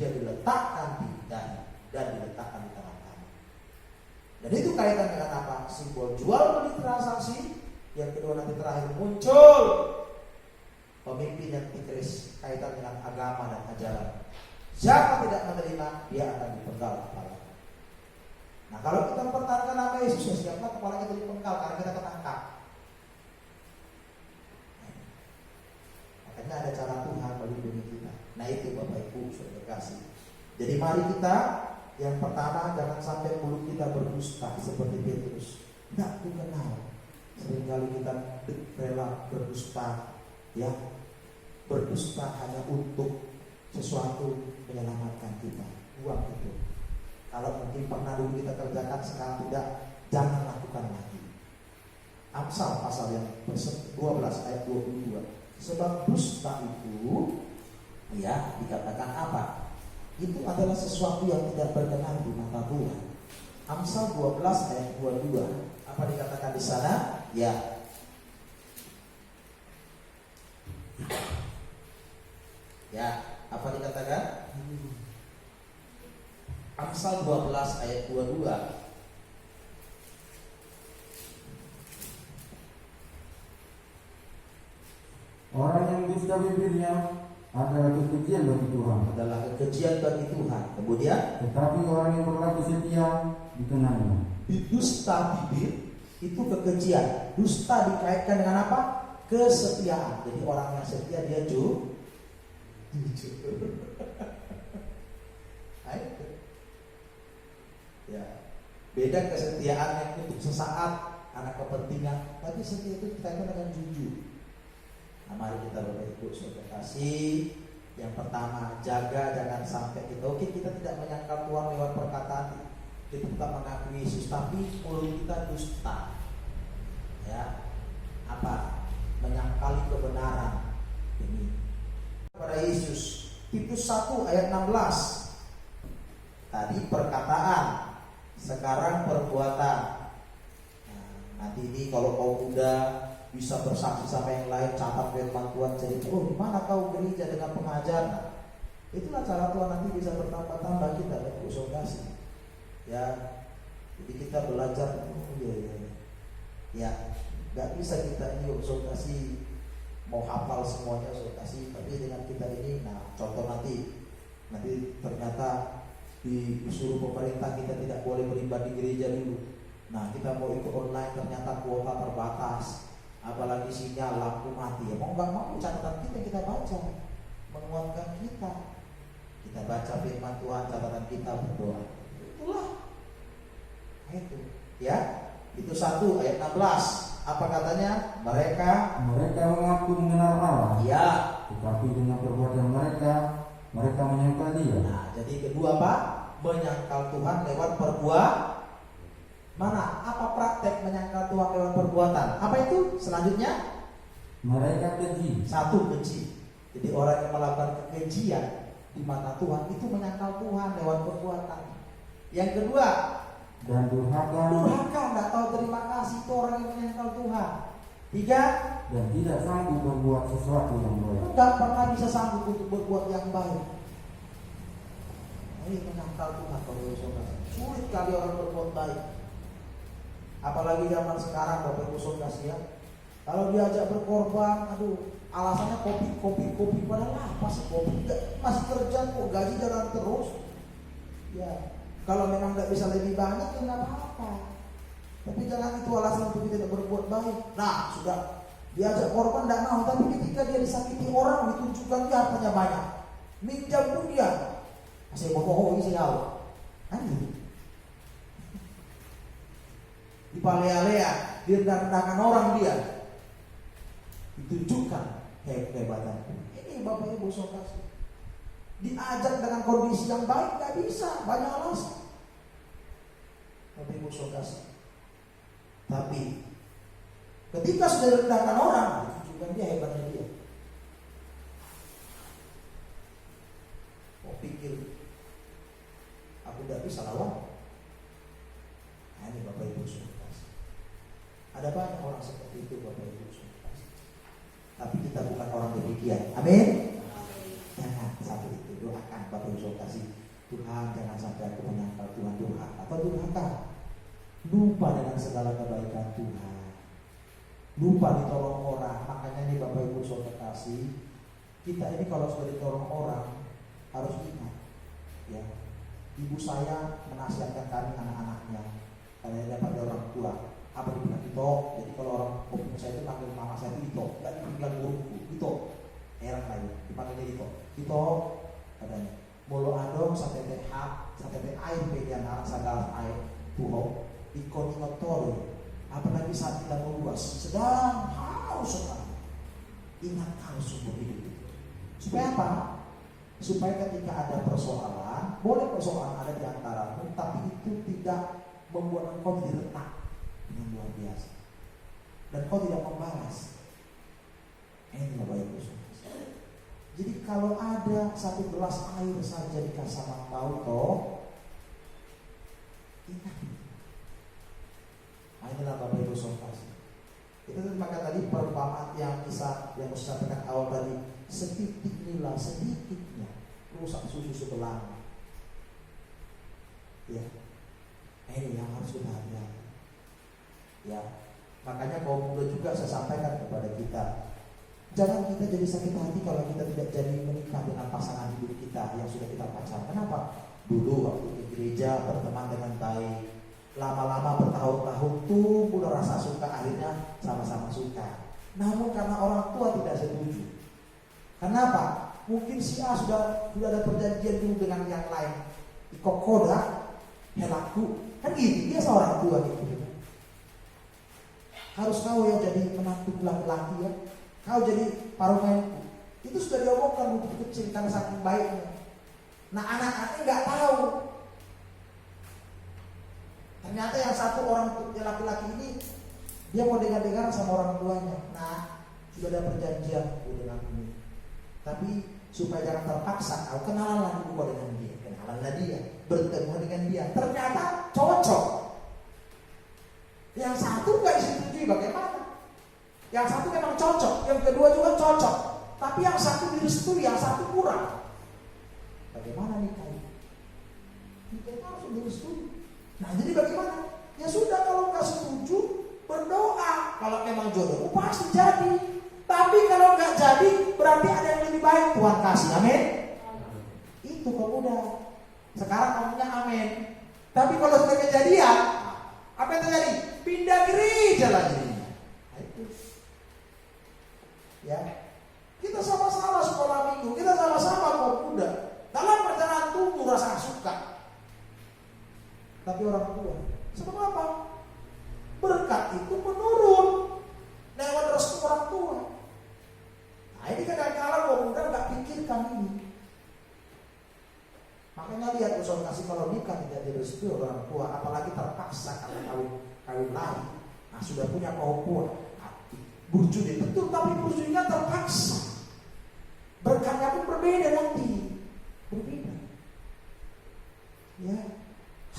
Dia diletakkan di dada dan diletakkan di tangan kanan. Dan itu kaitan dengan apa? Simbol jual beli transaksi. Yang kedua nanti terakhir muncul pemimpin yang antikris, kaitan dengan agama dan ajaran. Siapa tidak menerima, dia akan dipenggal kepala. Nah kalau kita mempertahankan nama Yesus, siapa kepala kita dipenggal karena kita ketangkap. Makanya ada cara Tuhan melindungi kita. Nah itu Bapak Ibu Saudara kasih. Jadi mari kita yang pertama jangan sampai mulut kita berdusta seperti Petrus. Tidak kenal. Seringkali kita rela berdusta, ya berdusta hanya untuk sesuatu menyelamatkan kita. Uang itu. Kalau mungkin pernah dulu kita kerjakan sekarang tidak, jangan lakukan lagi. Amsal pasal yang 12 ayat 22. Sebab dusta itu, ya dikatakan apa? Itu adalah sesuatu yang tidak berkenan di mata Tuhan. Amsal 12 ayat 22. Apa dikatakan di sana? Ya. Ya, apa dikatakan? Amsal 12 ayat 22. Orang yang dusta bibirnya adalah kekejian bagi Tuhan. Adalah kekejian bagi Tuhan. Kemudian, tetapi orang yang berlaku setia dikenangnya. Dusta bibir itu kekejian. Dusta dikaitkan dengan apa? Kesetiaan. Jadi orang yang setia dia jujur. Ya, beda kesetiaan yang untuk sesaat karena kepentingan, tapi setia itu dikaitkan dengan jujur. Nah, mari kita Bapak Ibu Saudara kasih. Yang pertama, jaga jangan sampai kita kita tidak menyangkal Tuhan lewat perkataan. Kita tetap mengakui Yesus, tapi mulut kita dusta. Ya, apa? Menyangkali kebenaran ini. Pada Yesus, Titus 1 ayat 16. Tadi perkataan, sekarang perbuatan. Nah, nanti ini kalau kau muda bisa bersaksi sama yang lain, catat firman Tuhan, jadi oh mana kau gereja dengan pengajar. Itulah cara Tuhan nanti bisa bertambah-tambah kita berkonsultasi. Ya, jadi kita belajar. Ya, nggak bisa kita ini konsultasi mau hafal semuanya konsultasi, tapi dengan kita ini, nah contoh nanti ternyata disuruh pemerintah kita tidak boleh beribadah di gereja dulu. Nah kita mau ikut online, ternyata kuota terbatas, apalagi sinyal, lampu mati. Ya mau nggak mau catatan kita baca, menguatkan kita. Kita baca firman Tuhan, catatan kita berdoa. Itulah. Nah, itu ya. Itu 1 ayat 16. Apa katanya? Mereka mengaku mengenal Allah. Ya. Tetapi dengan perbuatan mereka menyangkal Dia. Nah, jadi kedua apa? Menyangkal Tuhan lewat perbuatan. Mana? Apa praktek menyangkal Tuhan lewat perbuatan? Apa itu? Selanjutnya? Mereka keji. 1, keji. Jadi orang yang melakukan kekejian di mata Tuhan itu menyangkal Tuhan lewat perbuatan. Yang kedua, dan durhaka, nggak tahu terima kasih, itu orang yang menyangkal Tuhan. 3, dan tidak sanggup berbuat sesuatu yang baik. Nggak pernah bisa sanggup untuk berbuat yang baik. Ini menyangkal Tuhan, saudara. Sulit kali orang berbuat baik. Apalagi zaman sekarang, Bapak Ibu Saudara ya. Kalau diajak berkorban, aduh, alasannya kopi. Padahal apa sih kopi? Masih kerja kok, gaji jalan terus. Ya. Kalau memang nggak bisa lebih banyak ya nggak apa-apa. Tapi jangan itu alasan untuk kita tidak berbuat baik. Nah sudah diajak korban tidak mau, tapi ketika dia disakiti orang ditunjukkan dia hartanya banyak, minjam pun dia masih bohong isi kau. Anjir. Di palea-lea dia rendahkan orang dia, ditunjukkan kehebatan. Ini Bapak Ibu Saudara. Diajak dengan kondisi yang baik nggak bisa, banyak alasan. Bapak Ibu Saudara. Tapi ketika sudah direndahkan orang, ditunjukkan dia hebatnya dia. Mau pikir aku tidak bisa lawan? Nah, ini Bapak Ibu Saudara. Ada banyak orang seperti itu Bapak Ibu Saudara. Tapi kita bukan orang demikian. Amin. Jangan sampai itu, doakan Bapak Ibu Saudara. Tuhan jangan sampai aku menyangkal Tuhan durhaka atau durhaka. Lupa dengan segala kebaikan Tuhan, lupa ditolong orang. Makanya nih Bapak Ibu Saudara kasih, kita ini kalau sudah ditolong orang harus ingat ya, ibu saya menasihatkan kami anak-anaknya, kalian dapat dari orang tua apa dibilang Ito. Jadi kalau orang kopi saya itu panggil mama saya itu Ito, nggak dipanggil guruku Ito, orang lain dipanggilnya Ito katanya mulu adong sampai air pegang anak segala air tuh ikon ingotor. Apalagi saat kita meluas sedang haus sekali, ingat haus sumber hidup. Supaya apa? Supaya ketika ada persoalan, boleh persoalan ada di antaramu, tapi itu tidak membuat engkau jadi retak dengan luar biasa, dan kau tidak membalas. Ini Bapak Ibu Saudara. Jadi kalau ada 1 gelas air saja dikasih sama kau, ingat. Nah, inilah Bapak Ibu Saudara. Kita maka tadi perumpamaan yang kisah yang saya sampaikan awal tadi, setitik nila sedikitnya rusak susu sebelah. Ya, ini yang harus kita hati-hati. Ya, makanya kaum muda juga saya sampaikan kepada kita, jangan kita jadi sakit hati kalau kita tidak jadi menikah dengan pasangan hidup kita yang sudah kita pacaran. Kenapa? Dulu waktu di gereja berteman dengan baik, lama-lama bertahun-tahun tumbuh rasa suka, akhirnya sama-sama suka. Namun karena orang tua tidak setuju. Kenapa? Mungkin si A sudah ada perjanjian dulu dengan yang lain. Ikokoda, helaku, kan gitu. Biasa orang tua gitu. Harus kau yang jadi menantu laki-laki ya. Kau jadi parumenku. Itu sudah diomongkan waktu kecil karena saking baiknya. Nah anak-anaknya nggak tahu. Ternyata yang satu orang laki-laki ini dia mau dengar-dengar sama orang tuanya. Nah sudah ada perjanjian dengan ini. Tapi supaya jangan terpaksa, kau kenalanlah dulu dengan dia, kenalanlah dia. bertemu dengan dia. Ternyata cocok. Yang satu nggak disetujui, bagaimana? Yang satu memang cocok, yang kedua juga cocok. Tapi yang satu direstui, yang satu kurang. Bagaimana nih kamu? Kita harus direstui. Nah jadi bagaimana? Ya sudah, kalau nggak setuju berdoa. Kalau memang jodoh pasti jadi. Tapi kalau nggak jadi, berarti ada yang lebih baik. Tuhan kasih, amin. Itu pemuda. Sekarang ngomongnya amin. Tapi kalau sudah kejadian, apa yang terjadi? Pindah gereja lagi. Nah, itu. Ya, kita sama-sama sekolah minggu, kita sama-sama pemuda. Dalam perjalanan tumbuh rasa suka. Tapi orang tua, sebab apa? Berkat itu menurun lewat restu orang tua. Nah ini kadang-kadang pemuda nggak pikirkan ini. Makanya lihat usul kasih kalau nikah tidak direstui orang tua, apalagi terpaksa karena kawin lari. Nah sudah punya kemampuan, burju dia betul, tapi burjunya terpaksa. Berkatnya pun berbeda nanti, berbeda. Ya,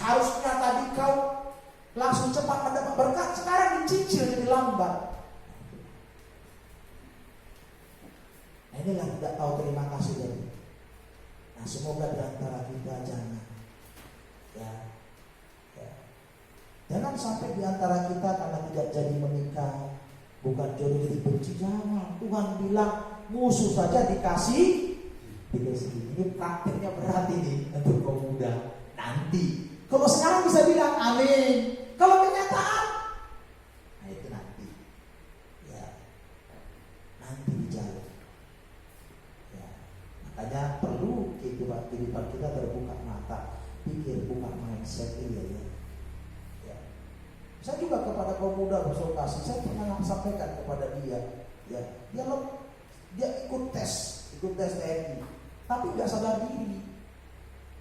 harusnya tadi kau langsung cepat mendapat berkat, sekarang dicicil jadi lambat. Nah inilah tidak tahu terima kasih dari. Nah semoga di antara kita jangan jangan sampai di antara kita karena tidak jadi menikah, bukan jodoh jadi benci, jangan. Tuhan bilang musuh saja dikasih pilih sendiri. Ini prakteknya berat ini untuk kaum muda nanti. Kalau sekarang bisa bilang amin, kalau kenyataan nah itu nanti ya, nanti dijalin ya. Makanya perlu kehidupan kita terbuka mata, pikir, buka mindset ini ya. Saya juga kepada kaum muda bersolokasi, saya pernah sampaikan kepada dia ya, dia ikut tes TNI, tapi nggak sadar diri.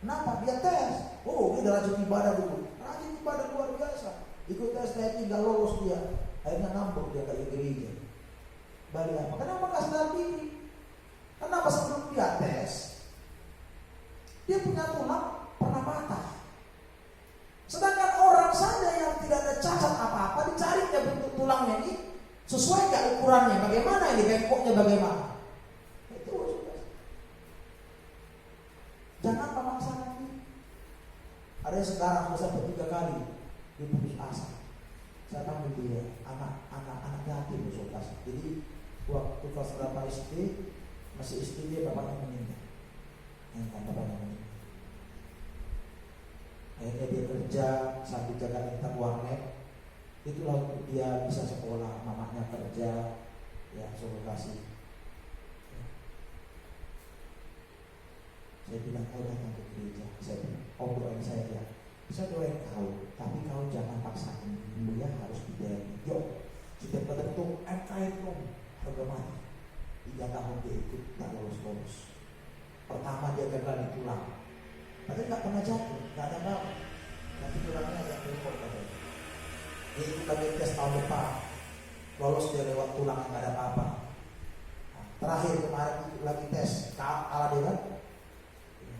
Kenapa? Dia tes. Oh, dia rajin ibadah dulu, rajin ibadah luar biasa. Ikut tes TNI nggak lolos dia, akhirnya ngambek dia ke gereja. Balik apa? Kenapa nggak sadar diri? Kenapa sebelum dia tes dia punya tulang pernah patah. Sedangkan orang saja yang tidak ada cacat apa-apa, dicari dia bentuk tulangnya ini sesuai nggak ukurannya, bagaimana ini bengkoknya bagaimana? Itu sudah. Jangan memaksakan diri. Ada yang sekarang sudah sampai 3 kali dia putus asa. Saya panggil dia anak yatim bersolokasi. Jadi waktu kelas berapa SD, masih SD dia bapaknya meninggal. Bapaknya meninggal. Akhirnya dia kerja sambil jaga internet warnet. Itulah dia bisa sekolah, mamanya kerja, ya solokasi. Saya bilang kau datang ke gereja. Saya bilang, doain saya ya. Saya doain kau, tapi kau jangan paksakan dulu ya, harus dibayar. Yuk, setiap ketemu MKM dong, harga mati. 3 tahun dia ikut, tak lolos. Pertama dia gagal di tulang, tapi nggak pernah jatuh, nggak ada apa. Nanti tulangnya agak bengkok katanya. Dia ikut lagi tes tahun depan, lolos dia lewat tulang nggak ada apa-apa. Nah, terakhir kemarin ikut lagi tes, kalah dia kan,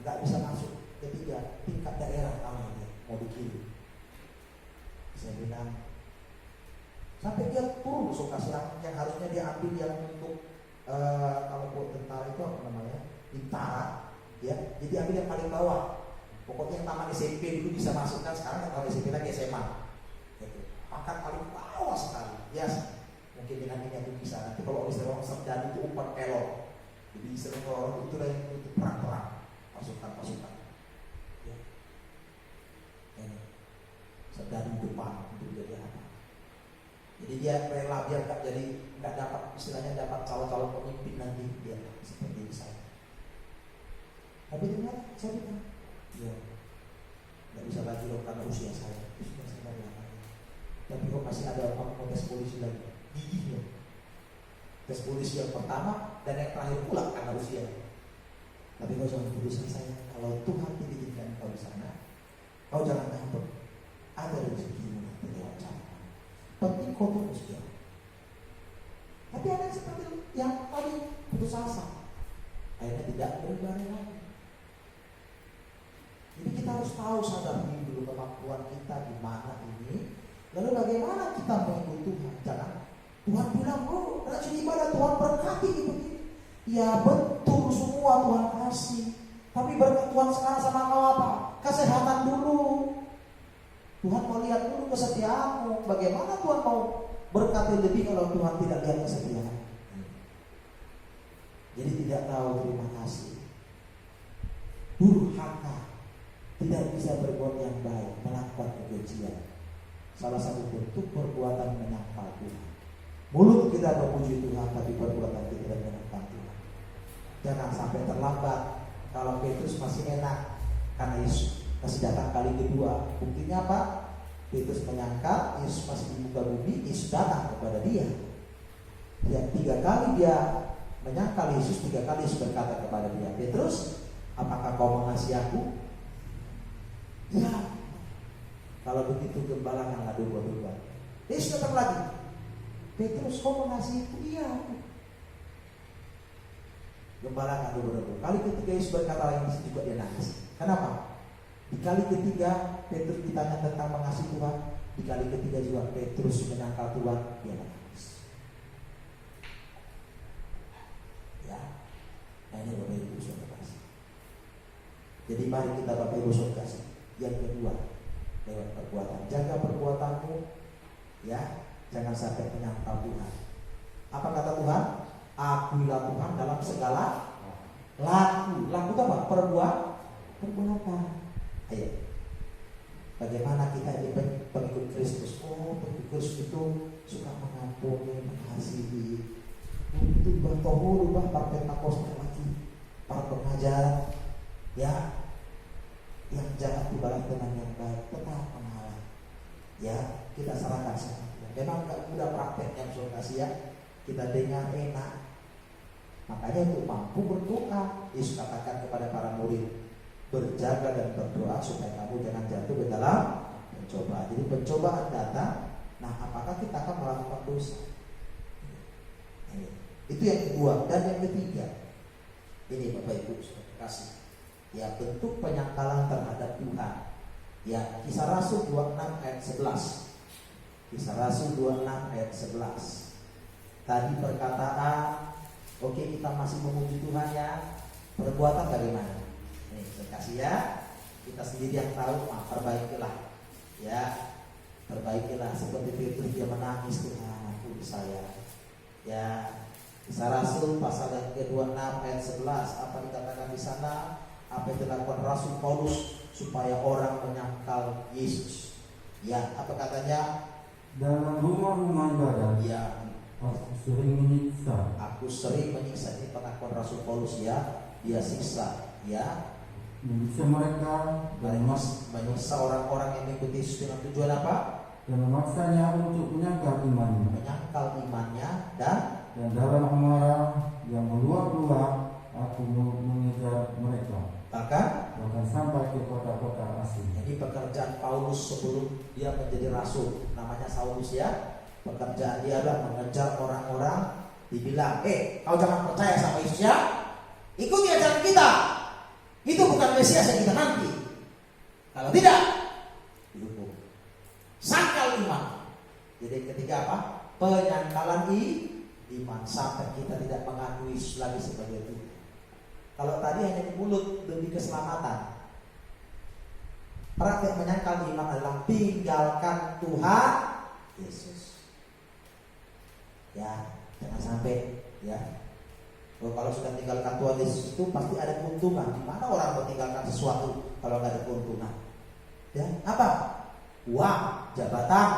nggak bisa masuk. Ketiga, tingkat daerah kalah dia, mau dikirim. Saya bilang, sampai dia turun solokasi yang harusnya dia ambil yang untuk kalau buat tentara itu apa namanya, bintara, ya. Jadi ambil yang paling bawah. Pokoknya yang taman SMP dulu bisa masuk, kan sekarang yang taman SMP lagi SMA. Gitu. Pangkat paling bawah sekali. Ya, mungkin dengan ini aku bisa. Nanti kalau istilah orang serjana itu umpan pelor. Jadi istilah orang itu yang itu perang-perang, pasukan. Ya. Ini serjana di depan untuk jadi apa? Jadi dia rela biar nggak dapat istilahnya dapat calon-calon pemimpin nanti dia seperti saya. Tapi ternyata saya bilang, ya nggak bisa lagi loh karena usia saya. Sudah saya bilang. Tapi kok masih ada orang mau tes polisi lagi, gigihnya. Tes polisi yang pertama dan yang terakhir pula karena usia. Tapi kau jangan putuskan saya. Kalau Tuhan mengizinkan kau di sana, kau jangan takut. Ada rezekimu nanti lewat cara. Penting kau terus jalan. Tapi ada yang seperti yang tadi putus asa, akhirnya tidak berbaring lagi. Jadi kita kita harus tahu, sadar dulu kemampuan kita di mana ini. Lalu bagaimana kita mengikut Tuhan? Jangan Tuhan bilang, oh rajin ibadah, Tuhan berkati begini. Ya betul, semua Tuhan kasih. Tapi berkat Tuhan sekarang sama kau apa? Kesehatan dulu. Tuhan mau lihat dulu kesetiaanmu. Bagaimana Tuhan mau berkati lebih kalau Tuhan tidak lihat kesetiaan? Jadi tidak tahu terima kasih. Durhaka, tidak bisa berbuat yang baik, melakukan kebencian. Salah satu bentuk perbuatan menyangkal Tuhan. Mulut kita memuji Tuhan, tapi perbuatan kita tidak menyangkal Tuhan. Jangan sampai terlambat. Kalau Petrus masih enak, karena Yesus masih datang kali kedua. Buktinya apa? Petrus menyangkal, Yesus masih di muka bumi, Yesus datang kepada dia. Yang 3 kali dia menyangkal Yesus, 3 kali Yesus berkata kepada dia, Petrus, apakah kau mengasihi aku? Ya. Kalau begitu gembala yang ngadu dua-dua. Yesus datang lagi. Petrus, kau mengasihiku? Iya. Gembala ngadu dua-dua. Kali ketiga Yesus berkata lagi, juga dia nangis. Kenapa? Di kali ketiga Petrus ditanya tentang mengasihi Tuhan. Di kali ketiga juga Petrus menyangkal Tuhan, dia nangis. Ya. Nah ini Bapak Ibu Saudara kasih. Jadi mari kita Bapak Ibu Saudara kasih. Yang kedua, lewat perbuatan. Jaga perbuatanmu, ya, jangan sampai menyangkal Tuhan. Apa kata Tuhan? Akuilah Tuhan dalam segala laku. Laku itu apa? Perbuatan. Ayo. Bagaimana kita ini pengikut Kristus? Oh, pengikut Kristus itu suka mengampuni, mengasihi. Itu bertohu rubah partai takosnya lagi. Para pengajar, ya, yang jahat dibalas dengan yang baik, tetap mengalah. Ya, kita serahkan sama Tuhan. Memang gak mudah prakteknya, saudara kasih ya. Kita dengar enak. Makanya untuk mampu berdoa, Yesus katakan kepada para murid, berjaga dan berdoa supaya kamu jangan jatuh ke dalam pencobaan. Jadi pencobaan datang. Nah, apakah kita akan melakukan dosa? Itu yang kedua. Dan yang ketiga, ini Bapak Ibu saudara kasih, ya, bentuk penyangkalan terhadap Tuhan. Ya, Kisah Rasul 26 ayat 11. Kisah Rasul 26 ayat 11. Tadi perkataan, oke, kita masih memuji Tuhan ya. Perbuatan bagaimana? Nih, saya kasih ya. Kita sendiri yang tahu, perbaikilah. Ya, perbaikilah. Seperti Petrus dia menangis, Tuhan ampuni saya. Ya, Kisah Rasul pasal yang ke-26 ayat 11. Apa dikatakan di sana? Apa yang dilakukan Rasul Paulus supaya orang menyangkal Yesus? Ya, apa katanya? Dalam rumah-rumah ibadah, Ya, aku sering menyiksa. Ini pengakuan Rasul Paulus ya. Dia siksa, ya. Menyiksa mereka dan Menyiksa orang-orang yang mengikuti Yesus dengan tujuan apa? dan memaksanya untuk menyangkal imannya. Menyangkal imannya dan dalam amarah yang meluap-luap, aku mengejar mereka. bahkan Sampai ke kota-kota asing. Jadi pekerjaan Paulus sebelum dia menjadi rasul, namanya Saulus ya. Pekerjaan dia adalah mengejar orang-orang. Dibilang, kau jangan percaya sama Yesus ya. Ikuti ajaran kita. Itu bukan Mesias yang kita nanti. Kalau tidak, dihukum. Sangkal iman. Jadi ketiga apa? Penyangkalan iman sampai kita tidak mengakui Yesus lagi sebagai Tuhan. Kalau tadi hanya di mulut demi keselamatan. Praktek menyangkal iman adalah tinggalkan Tuhan Yesus. Ya, jangan sampai ya. Kalau sudah tinggalkan Tuhan Yesus itu pasti ada keuntungan. Di mana orang meninggalkan sesuatu kalau nggak ada keuntungan? Ya, apa? Uang, jabatan,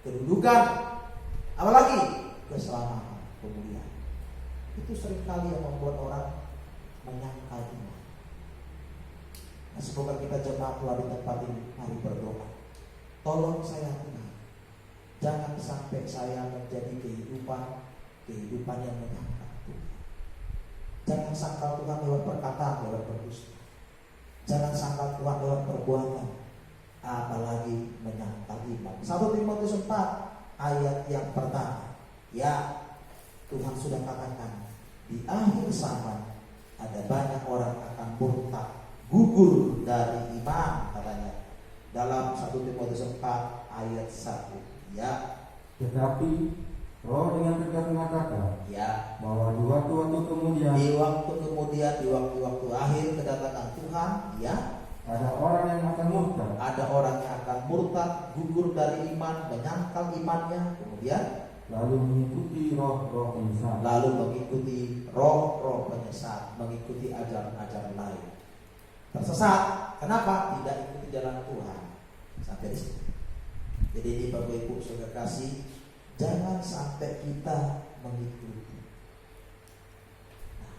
kedudukan, apalagi keselamatan, kemuliaan. Itu seringkali yang membuat orang menyangkal iman. Nah, semoga kita jemaat Tuhan di tempat ini, mari berdoa. Tolong saya Tuhan, jangan sampai saya menjadi kehidupan yang menyangkal Tuhan. Jangan sangkal Tuhan lewat perkataan, lewat berdusta. Jangan sangkal Tuhan lewat perbuatan, apalagi menyangkal iman. 1 Timotius 4 ayat yang pertama. Ya, Tuhan sudah katakan di akhir zaman ada banyak orang akan murtad, gugur dari iman Tuhan katanya dalam 1 Timotius 4 ayat 1 ya. Tetapi Roh dengan tegas mengatakan Ya, bahwa di waktu-waktu kemudian, di waktu-waktu akhir kedatangan Tuhan, ya, ada orang yang akan murtad. Ada orang yang akan murtad, gugur dari iman, menyangkal imannya, kemudian lalu mengikuti roh-roh penyesat. lalu mengikuti roh-roh penyesat, mengikuti ajaran-ajaran lain. Tersesat, kenapa? Tidak ikuti jalan Tuhan. Sampai di sini. Jadi di Bapak Ibu Saudara kasih, jangan sampai kita mengikuti. Nah,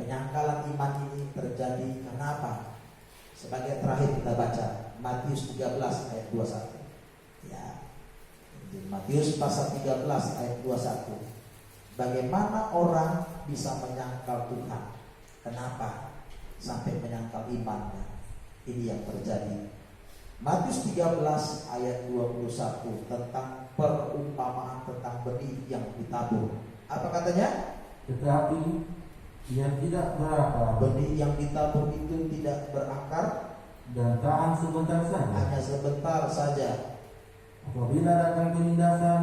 penyangkalan iman ini terjadi karena apa? Sebagai terakhir kita baca Matius 13 ayat 21. Ya. Matius pasal 13 ayat 21. Bagaimana orang bisa menyangkal Tuhan? Kenapa sampai menyangkal imannya? Ini yang terjadi. Matius 13 ayat 21 tentang perumpamaan tentang benih yang ditabur. Apa katanya? Tetapi ia tidak berakar. Benih yang ditabur itu tidak berakar dan tahan sebentar saja. Hanya sebentar saja. Apabila datang penindasan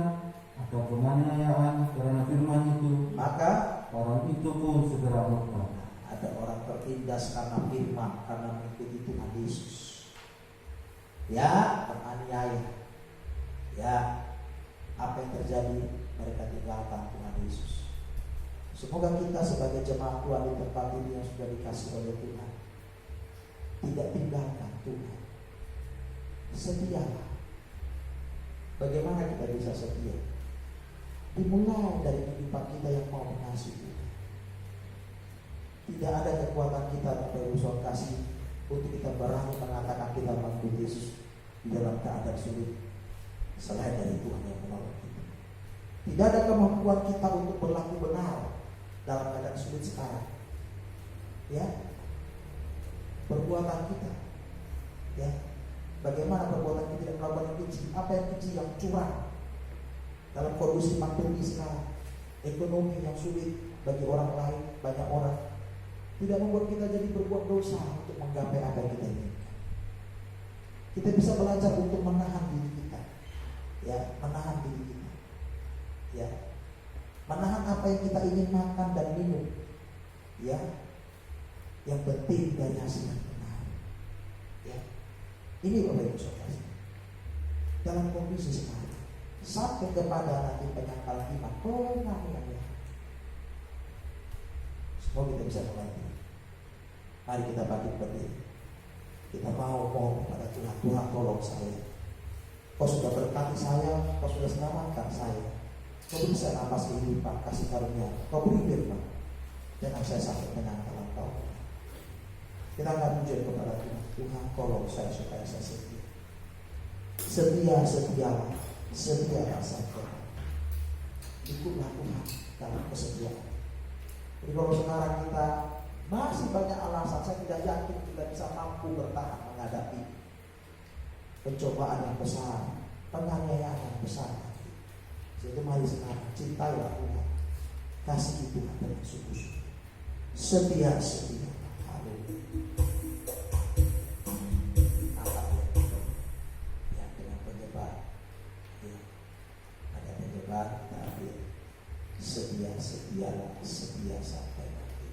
atau penganiayaan karena firman itu, maka orang itu pun segera murtad. Ada orang tertindas karena firman, karena mengikuti Tuhan Yesus. Ya, penganiaya. Ya, apa yang terjadi? Mereka tinggalkan Tuhan Yesus. Semoga kita sebagai jemaat Tuhan di tempat ini yang sudah dikasih oleh Tuhan tidak tinggalkan Tuhan. Setialah. Bagaimana kita bisa setia? Dimulai dari kehidupan kita yang mau mengasihi Tuhan. Tidak ada kekuatan kita untuk kasih untuk kita berani mengatakan kita mengikuti Yesus di dalam keadaan sulit selain dari Tuhan yang menolong kita. Tidak ada kemampuan kita untuk berlaku benar dalam keadaan sulit sekarang. Ya, perbuatan kita. Ya, bagaimana perbuatan kita tidak melakukan yang keji? Apa yang keji? Yang curang dalam kondisi pandemi sekarang, ekonomi yang sulit bagi orang lain, banyak orang. Tidak membuat kita jadi berbuat dosa untuk menggapai apa yang kita inginkan. Kita bisa belajar untuk menahan diri kita, ya, menahan diri kita, ya, menahan apa yang kita ingin makan dan minum, ya, yang penting dari hasil yang benar, ya. Ini Bapak Ibu Saudara, dalam kondisi sekarang sampai kepada nanti penyangkalan iman, penganiayaan. Semoga kita bisa mengerti. Mari kita bangkit berdiri. Kita mau kepada Tuhan, Tuhan tolong saya. Kau sudah berkati saya, Kau sudah selamatkan saya. Kau beri saya nafas kehidupan, kasih karunia. Kau beri firman. Jangan saya sampai menyangkal Engkau. Kita akan muncul kepada Tuhan. Tuhan tolong saya supaya saya setia. Setia sampai. Ikutlah Tuhan dalam kesetiaan. Jadi kalau sekarang kita masih banyak alasan, saya tidak yakin kita bisa mampu bertahan menghadapi pencobaan yang besar, penganiayaan yang besar. Jadi mari sekarang cintailah Tuhan, kasihi Tuhan dengan sungguh-sungguh, setia. Haleluya. Angkat ya dengan penyebar, ya ada penyebar kita ambil. Setia sampai mati. Setia sampai mati.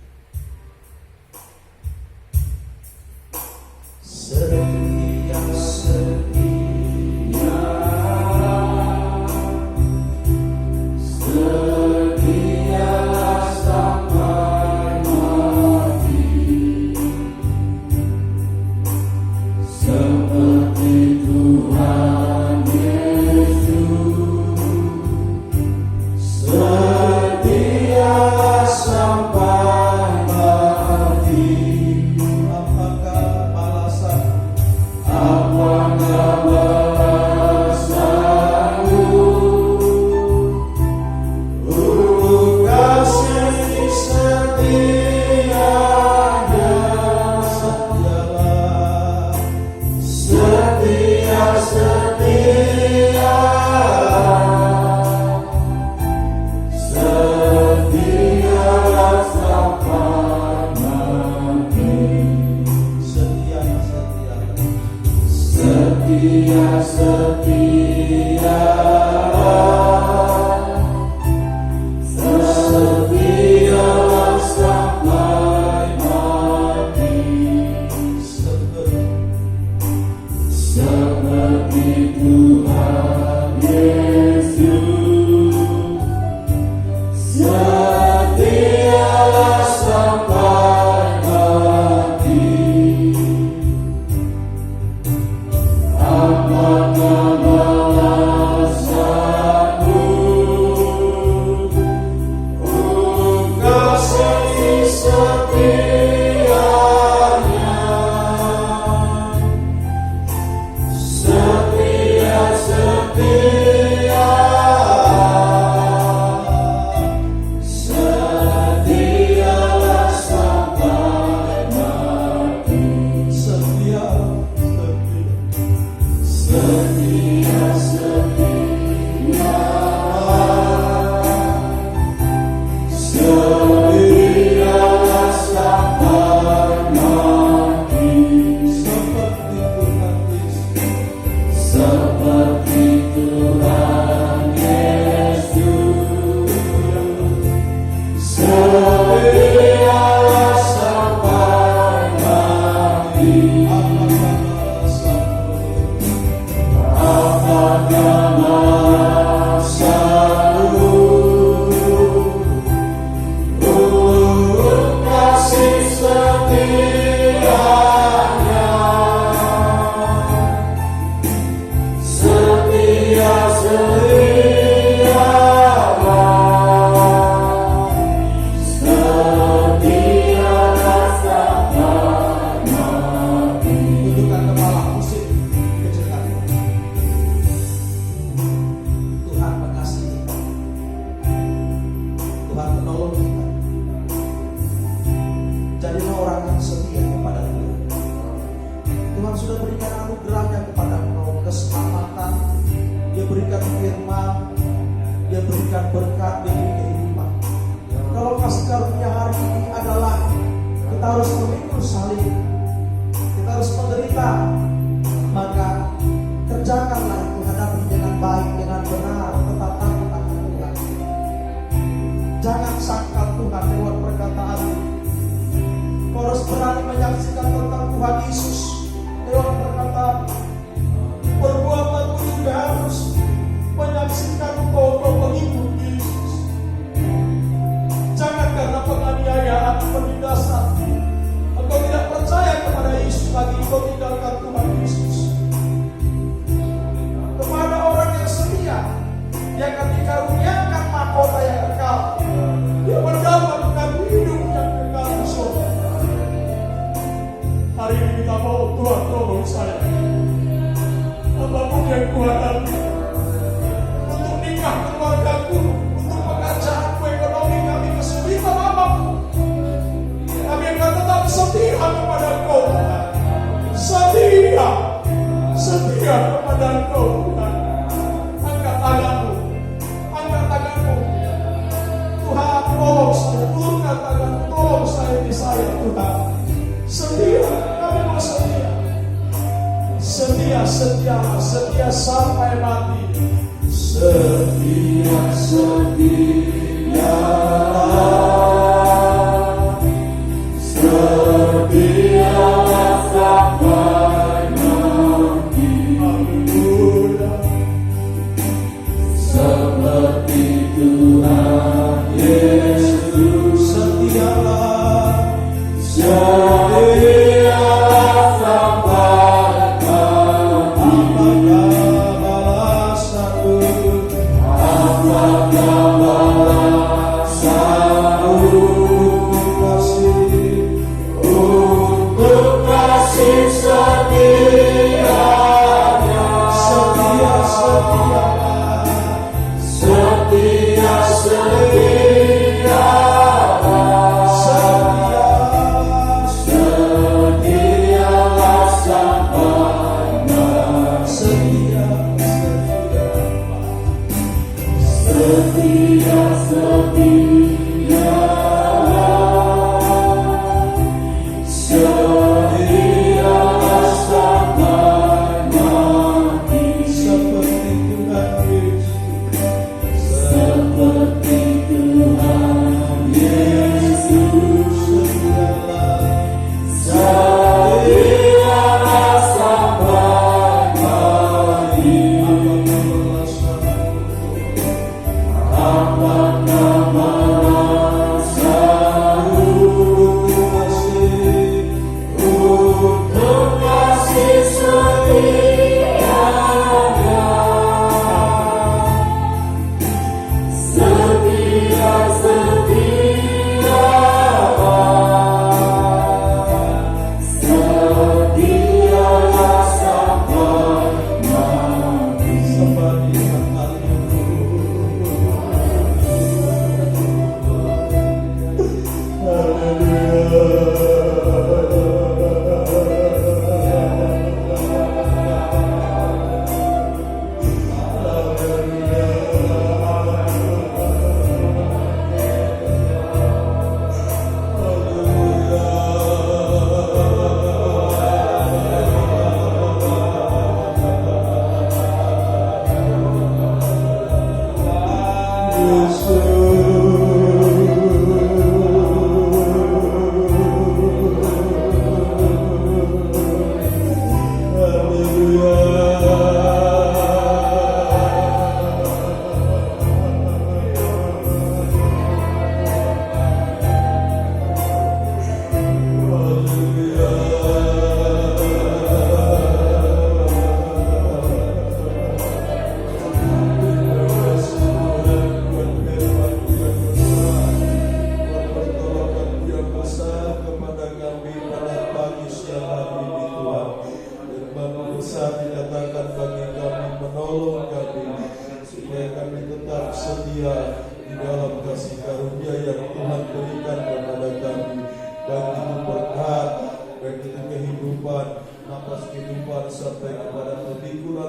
setia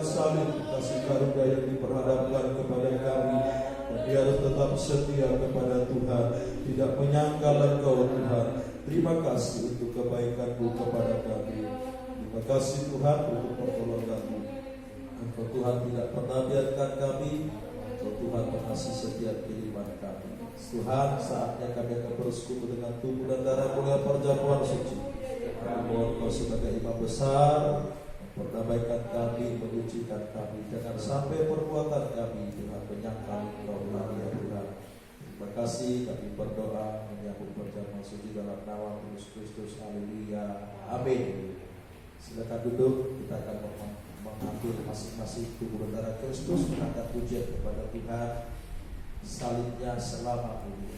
salib, kasih karunia yang diperhadapkan kepada kami. Dan dia harus tetap setia kepada Tuhan, tidak menyangkal Engkau Tuhan. Terima kasih untuk kebaikan-Mu kepada kami. Terima kasih Tuhan untuk pertolongan-Mu. Engkau Tuhan tidak pernah biarkan kami. Engkau Tuhan mengasih setiap kiriman kami. Tuhan, saatnya kami akan bersekutu dengan tubuh dan darah mulia perjamuan suci. Kami mohon Kau sebagai imam besar memperdamaikan kami, menyucikan kami. Jangan sampai perbuatan kami Tuhan menyangkal Engkau lagi ya Tuhan. Terima kasih, kami berdoa menyambut perjamuan suci dalam nama Yesus Kristus. Haleluya. Amin. Silakan duduk, kita akan mengambil masing-masing tubuh dan darah Kristus, mengangkat pujian kepada Tuhan. Salibnya selamanya.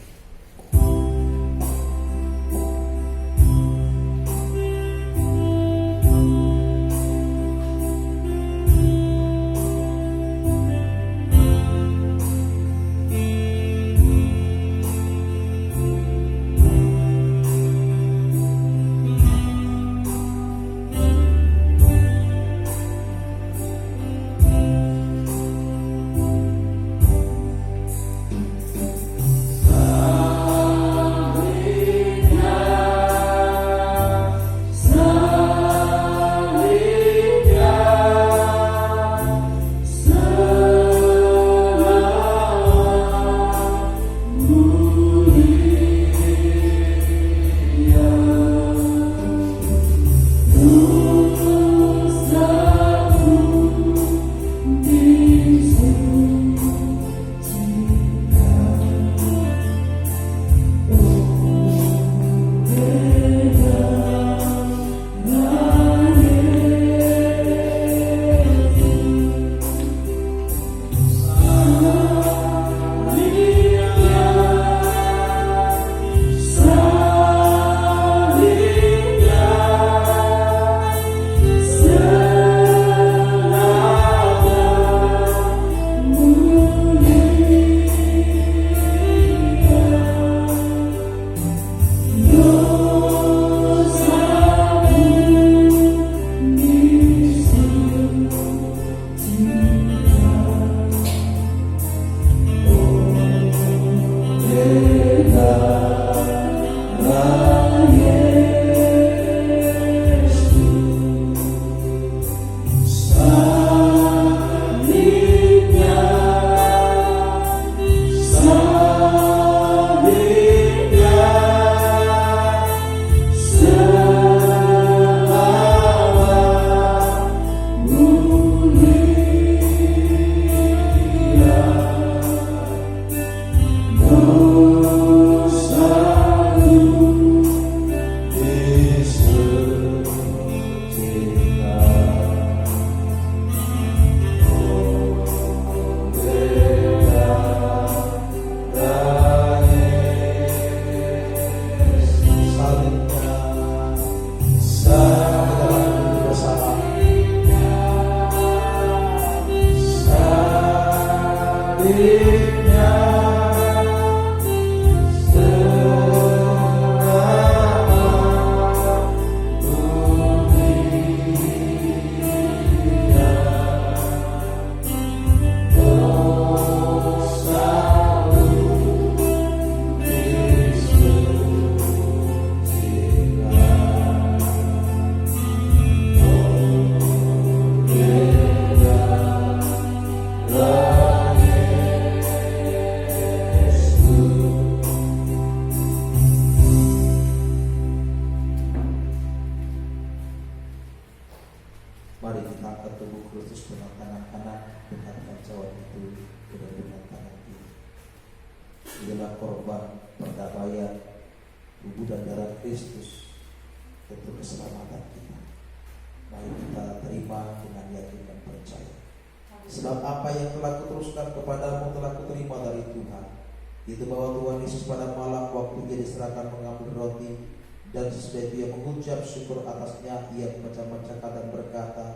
Itu bahwa Tuhan Yesus pada malam waktu dia diserahkan mengambil roti, dan sesudah itu ia mengucap syukur atasnya, ia memecah-mecahkan dan berkata,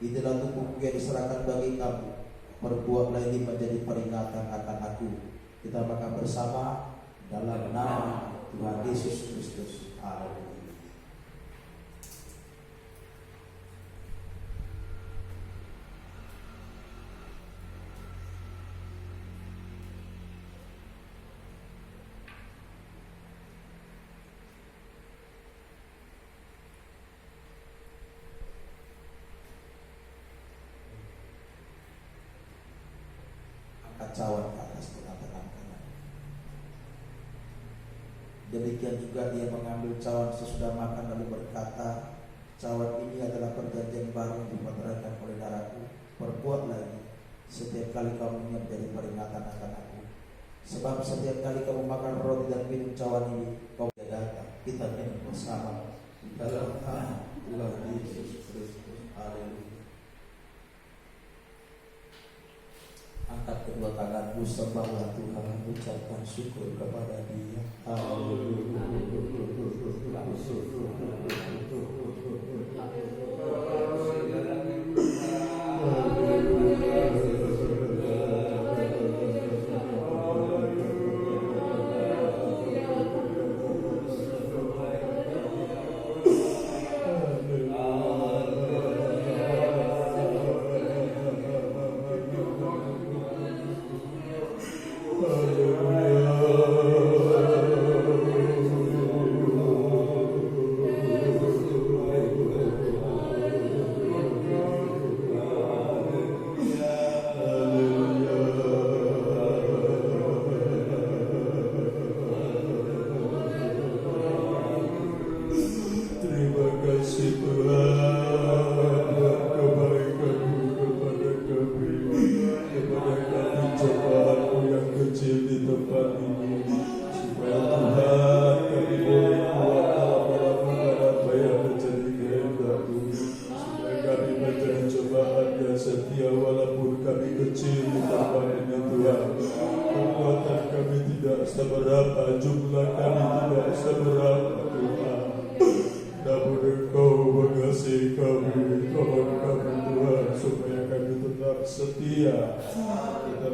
inilah tubuhku yang diserahkan bagi kamu, perbuatlah ini menjadi peringatan akan aku. Kita makan bersama dalam nama Tuhan Yesus Kristus. Amin. Demikian juga dia mengambil cawan sesudah makan lalu berkata, cawan ini adalah perjanjian baru yang dipeteraikan oleh darahku. Perbuat lagi setiap kali kamu minum jadi peringatan akan aku. Sebab setiap kali kamu makan roti dan minum cawan ini, kau datang. Kita minum bersama di dalam nama Tuhan Yesus Kristus. Haleluya. Angkat kedua tanganmu, sembahlah Tuhan, ucapkan syukur kepada Dia.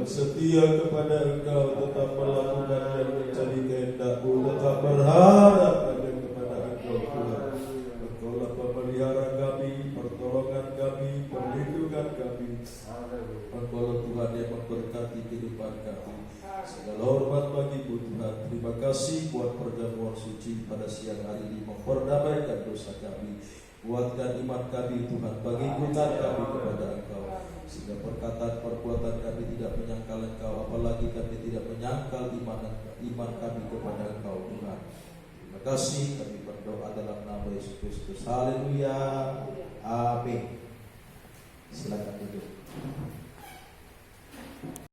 Setia kepada Engkau, tetap melakukan dan mencari kehendak-Mu, tetap berharap hanya kepada Engkau Tuhan. Engkaulah pemelihara kami, pertolongan kami, perlindungan kami. Engkaulah Tuhan yang memberkati kehidupan kami. Segala hormat bagi-Mu Tuhan. Terima kasih buat perjamuan suci pada siang hari ini, memperdamaikan dosa kami. Kuatkan iman kami Tuhan, bagi hutang kami kepada Engkau, sehingga perkataan perbuatan kami tidak menyangkal Engkau, apalagi kami tidak menyangkal iman kami kepada Engkau Tuhan. Terima kasih, kami berdoa dalam nama Yesus Kristus. Haleluya. Amin. Silakan duduk.